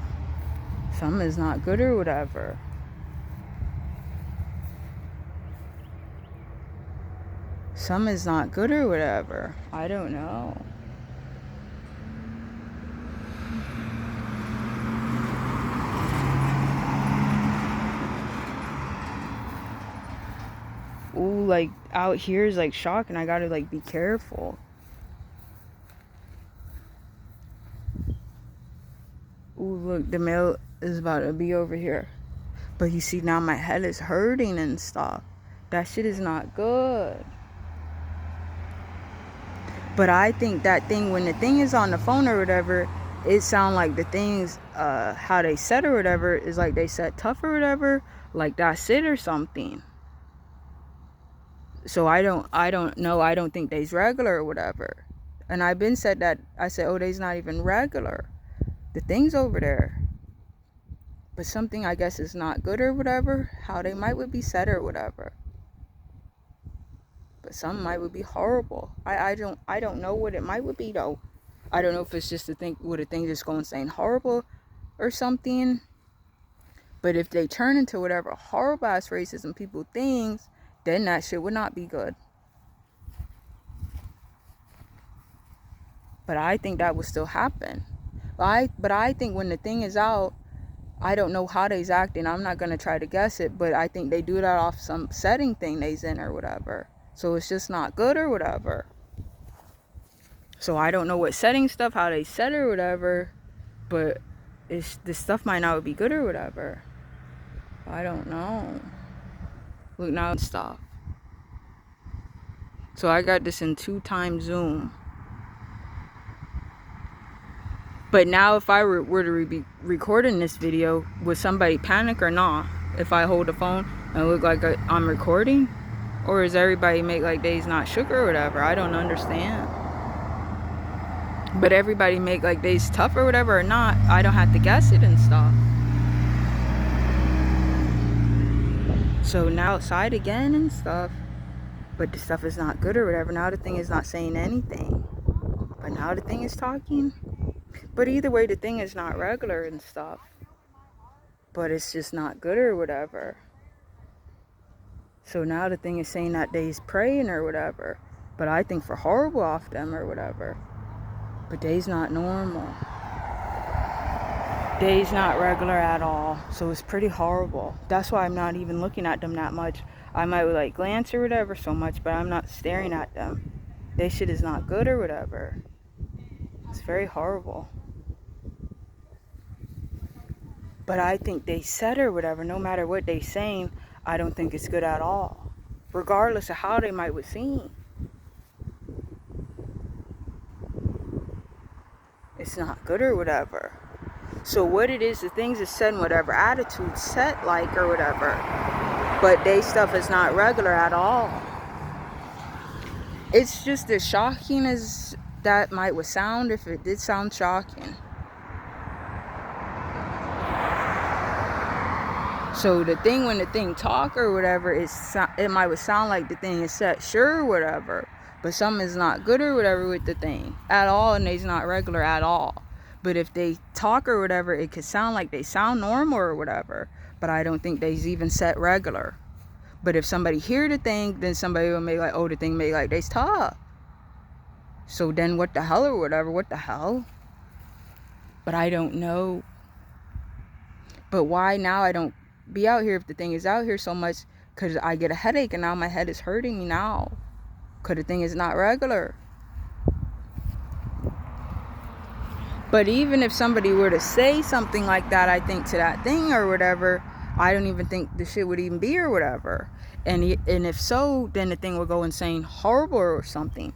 S1: Something is not good or whatever. Some is not good or whatever. I don't know. Ooh, like out here is like shocking. I gotta like be careful. Ooh, look, the mail is about to be over here. But you see now my head is hurting and stuff. That shit is not good. But I think that thing, when the thing is on the phone or whatever, it sound like the things, how they said or whatever, is like they said tough or whatever, like that's it or something. So I don't know, I don't think they's regular or whatever. And I've been said that, I said, oh, they's not even regular. The thing's over there. But something I guess is not good or whatever, how they might would be said or whatever. But some might would be horrible. I don't know what it might would be though. I don't know if it's just a thing, would a thing just go insane horrible or something. But if they turn into whatever horrible ass racism people thinks, then that shit would not be good. But I think that would still happen. But I think when the thing is out, I don't know how they's acting. I'm not going to try to guess it, but I think they do that off some setting thing they's in or whatever. So it's just not good or whatever. So I don't know what setting stuff, how they set it or whatever, but this stuff might not be good or whatever. I don't know. Look, now it's stopped. So I got this in 2x zoom. But now if I were to be recording this video, would somebody panic or not? If I hold the phone and look like I'm recording? Or is everybody make like they's not shook or whatever? I don't understand. But everybody make like they's tough or whatever or not. I don't have to guess it and stuff. So now outside again and stuff. But the stuff is not good or whatever. Now the thing is not saying anything. But now the thing is talking. But either way, the thing is not regular and stuff. But it's just not good or whatever. So now the thing is saying that they's praying or whatever. But I think for horrible off them or whatever. But they's not normal. They's not regular at all. So it's pretty horrible. That's why I'm not even looking at them that much. I might like glance or whatever so much, but I'm not staring at them. They shit is not good or whatever. It's very horrible. But I think they said or whatever, no matter what they saying, I don't think it's good at all. Regardless of how they might was seen. It's not good or whatever. So what it is, the things is said in whatever attitude set like or whatever. But they stuff is not regular at all. It's just as shocking as that might would sound if it did sound shocking. So the thing, when the thing talk or whatever, it might would sound like the thing is set sure or whatever. But something is not good or whatever with the thing at all, and they's not regular at all. But if they talk or whatever, it could sound like they sound normal or whatever. But I don't think they's even set regular. But if somebody hear the thing, then somebody will make like, oh, the thing make like they's tough. So then what the hell or whatever, what the hell? But I don't know. But why now I don't be out here if the thing is out here so much? Because I get a headache and now my head is hurting me now. Because the thing is not regular. But even if somebody were to say something like that, I think to that thing or whatever, I don't even think the shit would even be or whatever. And if so, then the thing would go insane horrible or something.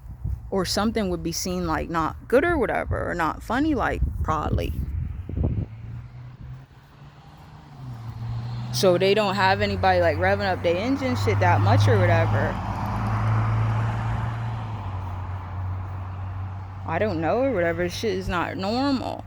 S1: Or something would be seen like not good or whatever. Or not funny like probably. So they don't have anybody like revving up their engine shit that much or whatever. I don't know or whatever. Shit is not normal.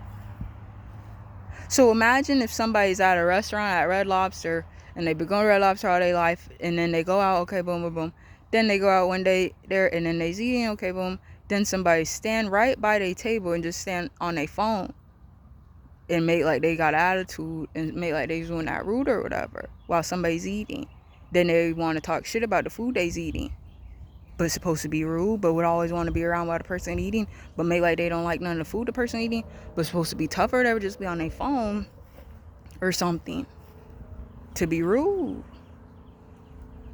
S1: So imagine if somebody's at a restaurant at Red Lobster and they've been going to Red Lobster all their life, and then they go out, okay, boom, boom, boom. Then they go out one day there and then they's eating, okay, boom. Then somebody stand right by their table and just stand on their phone and make like they got attitude and make like they doing that rude or whatever while somebody's eating. Then they want to talk shit about the food they's eating. But it's supposed to be rude, but would always want to be around while the person eating, but make like they don't like none of the food the person eating, but it's supposed to be tougher or whatever, just be on their phone or something to be rude.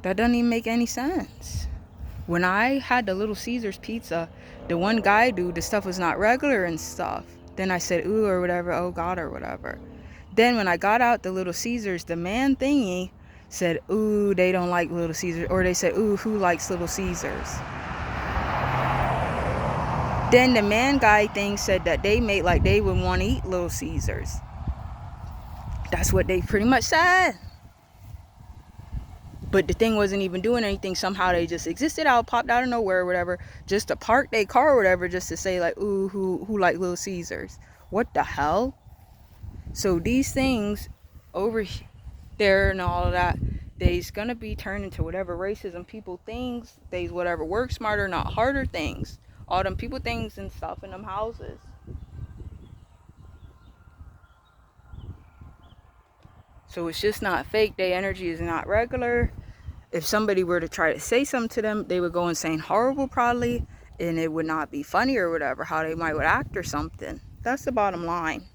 S1: That doesn't even make any sense. When I had the Little Caesars pizza, the one guy dude, the stuff was not regular and stuff. Then I said, ooh, or whatever, oh God, or whatever. Then when I got out the Little Caesars, the man thingy said, ooh, they don't like Little Caesars. Or they said, ooh, who likes Little Caesars? Then the man guy thing said that they made like they would want to eat Little Caesars. That's what they pretty much said. But the thing wasn't even doing anything. Somehow they just existed out, popped out of nowhere or whatever, just to park their car or whatever, just to say like, ooh, who like Little Caesars? What the hell? So these things over there and all of that, they's gonna be turned into whatever racism people thinks, they's whatever work smarter, not harder things all them people things and stuff in them houses. So it's just not fake. Their energy is not regular. If somebody were to try to say something to them, they would go insane horrible probably, and it would not be funny or whatever, how they might would act or something. That's the bottom line.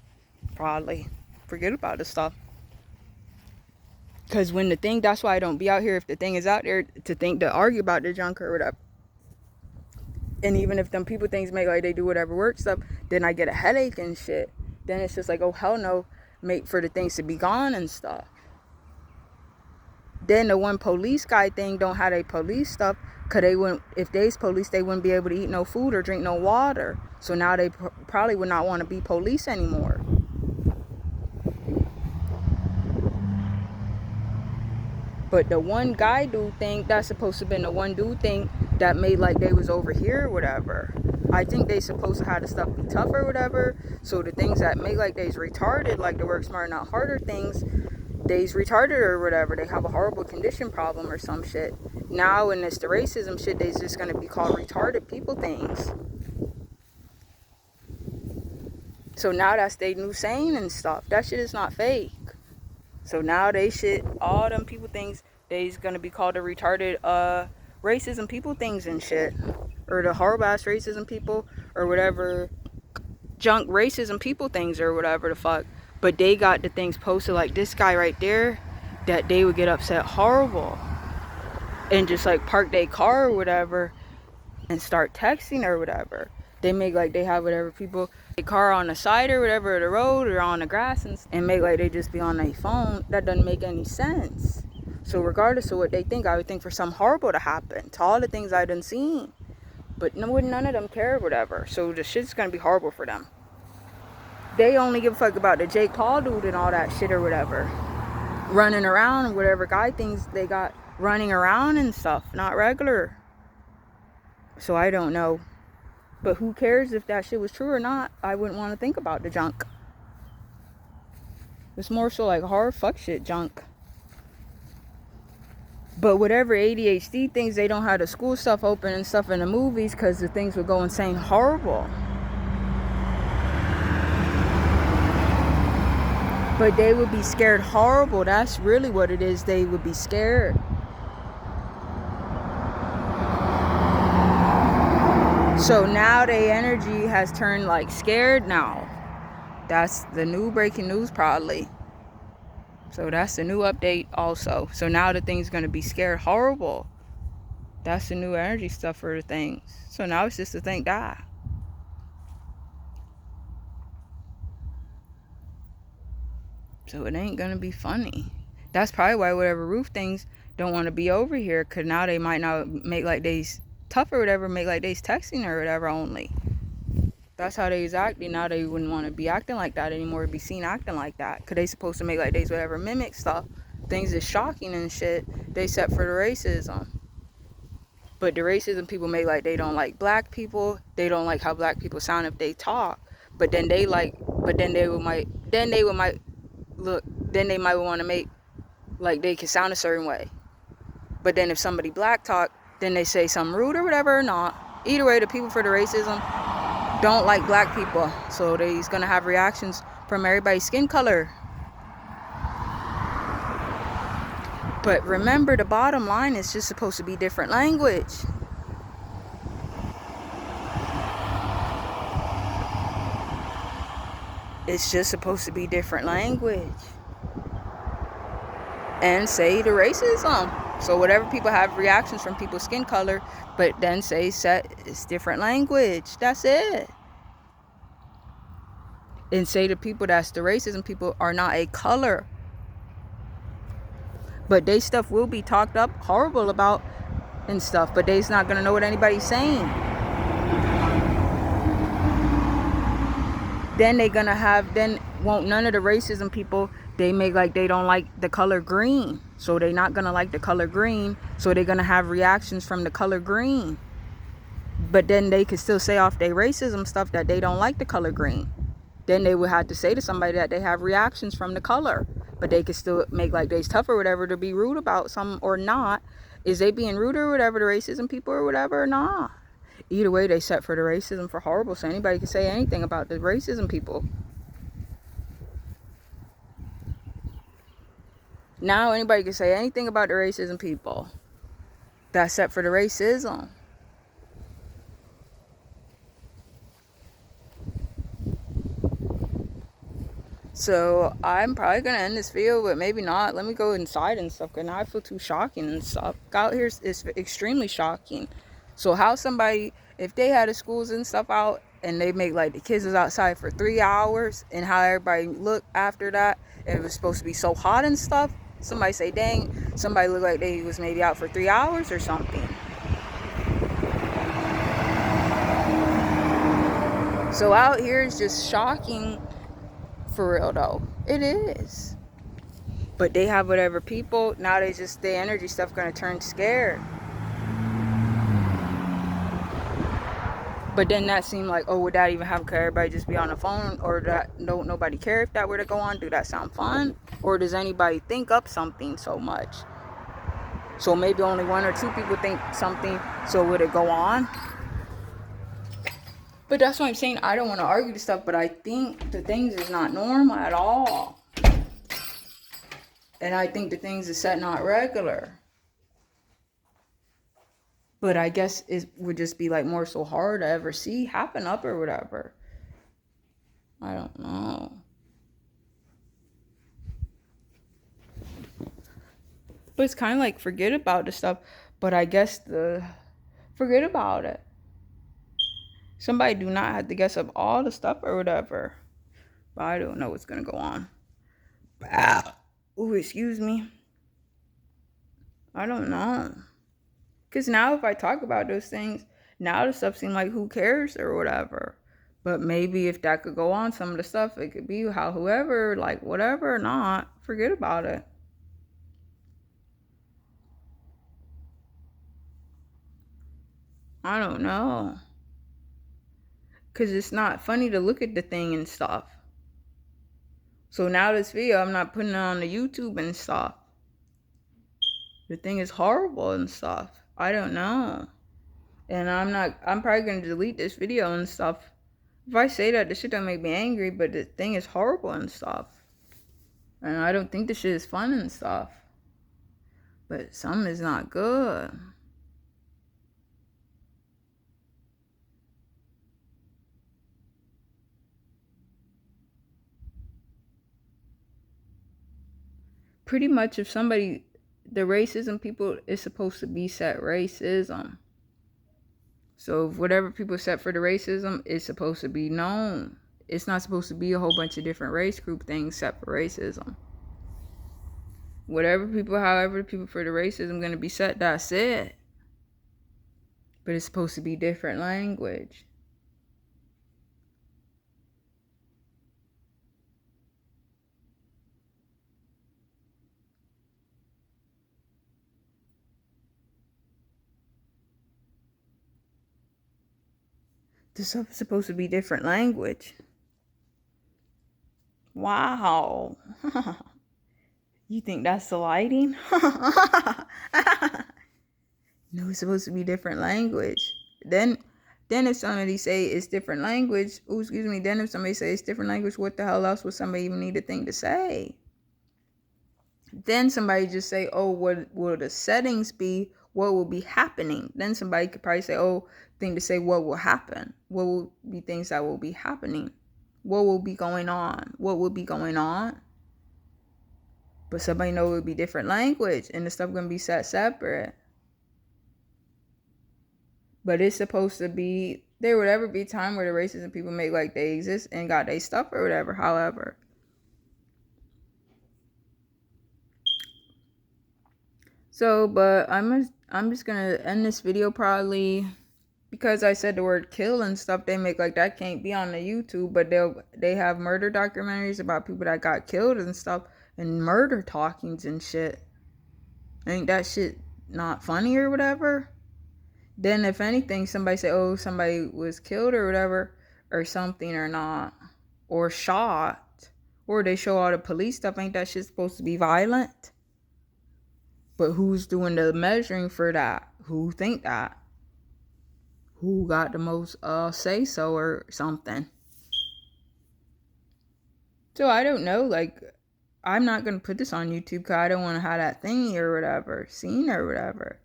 S1: Probably. Forget about this stuff. Because when the thing, that's why I don't be out here if the thing is out there to argue about the junk or whatever. And even if them people things make like they do whatever work stuff, then I get a headache and shit. Then it's just like, oh hell no, make for the things to be gone and stuff. Then the one police guy thing don't have a police stuff, cause they wouldn't, if they's police, they wouldn't be able to eat no food or drink no water. So now they probably would not want to be police anymore. But the one guy dude thing, that's supposed to have been the one dude thing that made like they was over here or whatever. I think they supposed to have the stuff be tough or whatever. So the things that make like they's retarded, like the work smart not harder things, they's retarded or whatever. They have a horrible condition problem or some shit. Now when it's the racism shit, they's just gonna be called retarded people things. So now that's they new saying and stuff. That shit is not fake. So now they shit, all them people things, they's gonna be called the retarded racism people things and shit. Or the horrible ass racism people or whatever junk racism people things or whatever the fuck. But they got the things posted like this guy right there that they would get upset horrible. And just like park their car or whatever and start texting or whatever. They make like they have whatever people, a car on the side or whatever of the road or on the grass and make like they just be on their phone. That doesn't make any sense. So regardless of what they think, I would think for something horrible to happen to all the things I done seen. But none of them care or whatever. So the shit's gonna be horrible for them. They only give a fuck about the Jake Paul dude and all that shit or whatever. Running around, whatever guy things they got running around and stuff. Not regular. So I don't know. But who cares if that shit was true or not? I wouldn't want to think about the junk. It's more so like hard fuck shit junk. But whatever ADHD things, they don't have the school stuff open and stuff in the movies because the things would go insane horrible. But they would be scared horrible. That's really what it is. They would be scared. So now their energy has turned like scared now. That's the new breaking news probably. So that's the new update also. So now the thing's going to be scared horrible. That's the new energy stuff for the things. So now it's just the thing die. So it ain't going to be funny. That's probably why whatever roof things don't want to be over here. Because now they might not make like they's tough or whatever, make like they's texting or whatever only. That's how they's acting. Now they wouldn't want to be acting like that anymore, be seen acting like that. Because they supposed to make like they's whatever mimic stuff. Things is shocking and shit. They set for the racism. But the racism people make like they don't like black people. They don't like how black people sound if they talk. But then they might want to make like they can sound a certain way. But then if somebody black talk, then they say something rude or whatever or not. Either way, the people for the racism don't like black people. So they's gonna have reactions from everybody's skin color. But remember, the bottom line is just supposed to be different language. It's just supposed to be different language. And say the racism. So whatever people have reactions from people's skin color, but then say it's different language. That's it. And say to people that's the racism people are not a color. But they stuff will be talked up horrible about and stuff. But they's not going to know what anybody's saying. Then they gonna have, then won't none of the racism people, they make like they don't like the color green. So they not gonna like the color green. So they're gonna have reactions from the color green. But then they could still say off their racism stuff that they don't like the color green. Then they would have to say to somebody that they have reactions from the color. But they could still make like they's tough or whatever to be rude about something or not. Is they being rude or whatever, the racism people or whatever or not? either way, they set for the racism for horrible. So anybody can say anything about the racism people. Now anybody can say anything about the racism people. That's set for the racism. So I'm probably gonna end this video, but maybe not. Let me go inside and stuff, because now I feel too shocking and stuff. Out here is extremely shocking. So how somebody, if they had the schools and stuff out, and they make like the kids was outside for 3 hours, and how everybody looked after that, and it was supposed to be so hot and stuff, somebody say, dang, somebody looked like they was maybe out for 3 hours or something. So out here is just shocking. For real though, it is. But they have whatever people, now they just, the energy stuff gonna turn scared. But then that seemed like, oh, would that even have, could everybody just be on the phone, or that don't nobody care if that were to go on? Do that sound fun? Or does anybody think up something so much? So maybe only 1 or 2 people think something, so would it go on? But that's what I'm saying. I don't want to argue the stuff, but I think the things is not normal at all. And I think the things is set not regular. But I guess it would just be like more so hard to ever see happen up or whatever. I don't know. But it's kind of like forget about the stuff. But I guess forget about it. Somebody do not have to guess up all the stuff or whatever. But I don't know what's going to go on. Oh, excuse me. I don't know. Because now if I talk about those things, now the stuff seems like who cares or whatever. But maybe if that could go on, some of the stuff, it could be how whoever, like whatever or not, forget about it. I don't know. Because it's not funny to look at the thing and stuff. So now this video, I'm not putting it on the YouTube and stuff. The thing is horrible and stuff. I don't know. And I'm probably going to delete this video and stuff. If I say that, the shit don't make me angry, but the thing is horrible and stuff. And I don't think the shit is fun and stuff. But something is not good. Pretty much if somebody, the racism people is supposed to be set racism. So whatever people set for the racism is supposed to be known. It's not supposed to be a whole bunch of different race group things set for racism. However the people for the racism going to be set, that's it. But it's supposed to be different language. This stuff is supposed to be different language. Wow. You think that's the lighting? No, it's supposed to be different language. Then if somebody say it's different language, then if somebody say it's different language, what the hell else would somebody even need a thing to say? Then somebody just say, oh, what will the settings be? What will be happening? Then somebody could probably say, oh, thing to say what will happen. What will be things that will be happening? What will be going on? What will be going on? But somebody know it would be different language, and the stuff gonna be set separate. But it's supposed to be, there would ever be a time where the racism people make like they exist and got their stuff or whatever. However, so, but I'm just gonna end this video probably because I said the word kill and stuff. They make like that can't be on the YouTube, but they have murder documentaries about people that got killed and stuff, and murder talkings and shit. Ain't that shit not funny or whatever? Then if anything, somebody say, oh, somebody was killed or whatever, or something or not, or shot, or they show all the police stuff. Ain't that shit supposed to be violent? But who's doing the measuring for that? Who think that? who got the most say so or something. So I don't know, like, I'm not going to put this on YouTube because I don't want to have that thingy or whatever, seen or whatever.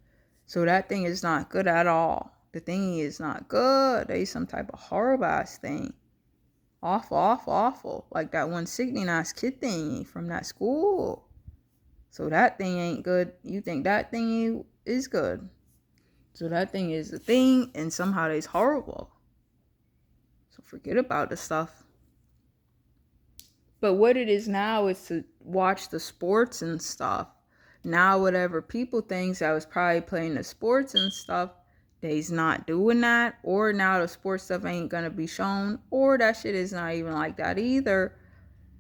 S1: So that thing is not good at all. The thingy is not good. They some type of horrible ass thing. Awful, awful, awful. Like that 169 kid thingy from that school. So that thing ain't good. You think that thingy is good. So that thing is the thing, and somehow it's horrible. So forget about the stuff. But what it is now is to watch the sports and stuff. Now whatever people thinks that was probably playing the sports and stuff, they's not doing that. Or now the sports stuff ain't gonna be shown. Or that shit is not even like that either.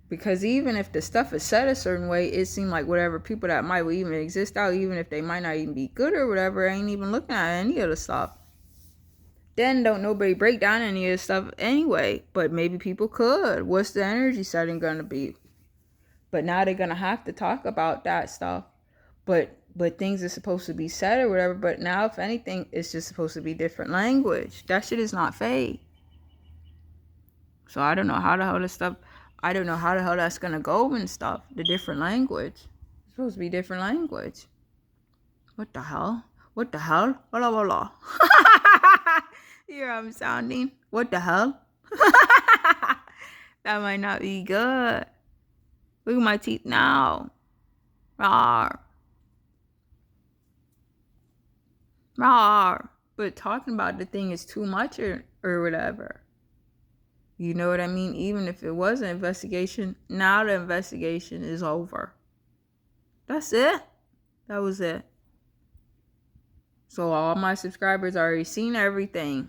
S1: Because even if the stuff is set a certain way, it seems like whatever people that might even exist out, even if they might not even be good or whatever, ain't even looking at any of the stuff. Then don't nobody break down any of the stuff anyway. But maybe people could. What's the energy setting gonna be? But now they're gonna have to talk about that stuff. But things are supposed to be said or whatever. But now, if anything, it's just supposed to be different language. That shit is not fake. So I don't know how the hell this stuff. I don't know how the hell that's gonna go and stuff. The different language. It's supposed to be different language. What the hell? What the hell? Walla walla. Here I'm sounding. What the hell? That might not be good. Look at my teeth now. Rawr. Rawr. But talking about the thing is too much or whatever. You know what I mean? Even if it was an investigation, now the investigation is over. That's it. That was it. So all my subscribers already seen everything.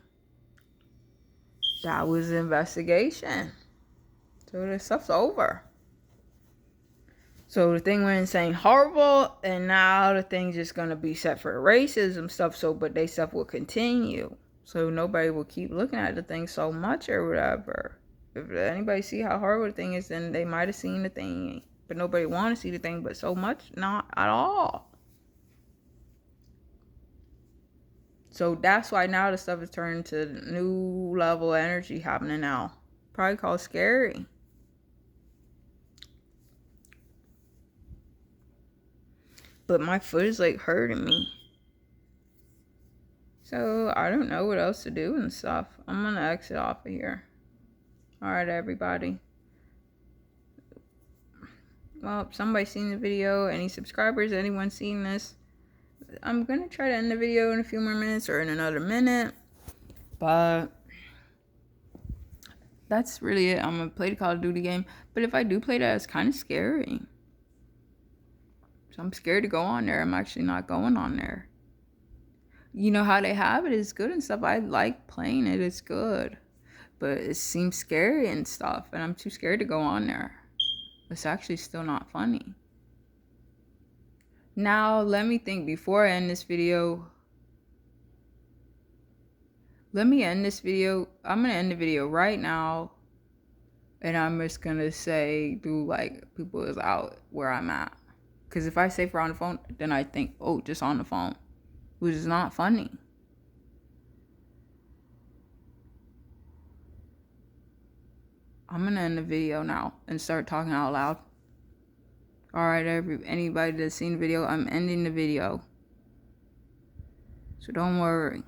S1: That was the investigation. So the stuff's over. So the thing went insane horrible, and now the thing's just gonna be set for racism stuff. So, but they stuff will continue. So nobody will keep looking at the thing so much or whatever. If anybody see how horrible the thing is, then they might have seen the thing. But nobody want to see the thing, but so much, not at all. So that's why now the stuff is turning to new level energy happening now. Probably called scary. But my foot is like hurting me. So I don't know what else to do and stuff. I'm going to exit off of here. Alright, everybody. Well, if somebody's seen the video, any subscribers, anyone seen this, I'm going to try to end the video in a few more minutes or in another minute. But that's really it. I'm going to play the Call of Duty game. But if I do play that, it's kind of scary. So I'm scared to go on there. I'm actually not going on there. You know how they have it is good and stuff. I like playing it. It's good. But it seems scary and stuff. And I'm too scared to go on there. It's actually still not funny. Now, let me think before I end this video. Let me end this video. I'm going to end the video right now. And I'm just going to say, do like people is out where I'm at. Because if I say for on the phone, then I think, oh, just on the phone. Which is not funny. I'm going to end the video now and start talking out loud. Alright, anybody that's seen the video, I'm ending the video. So don't worry.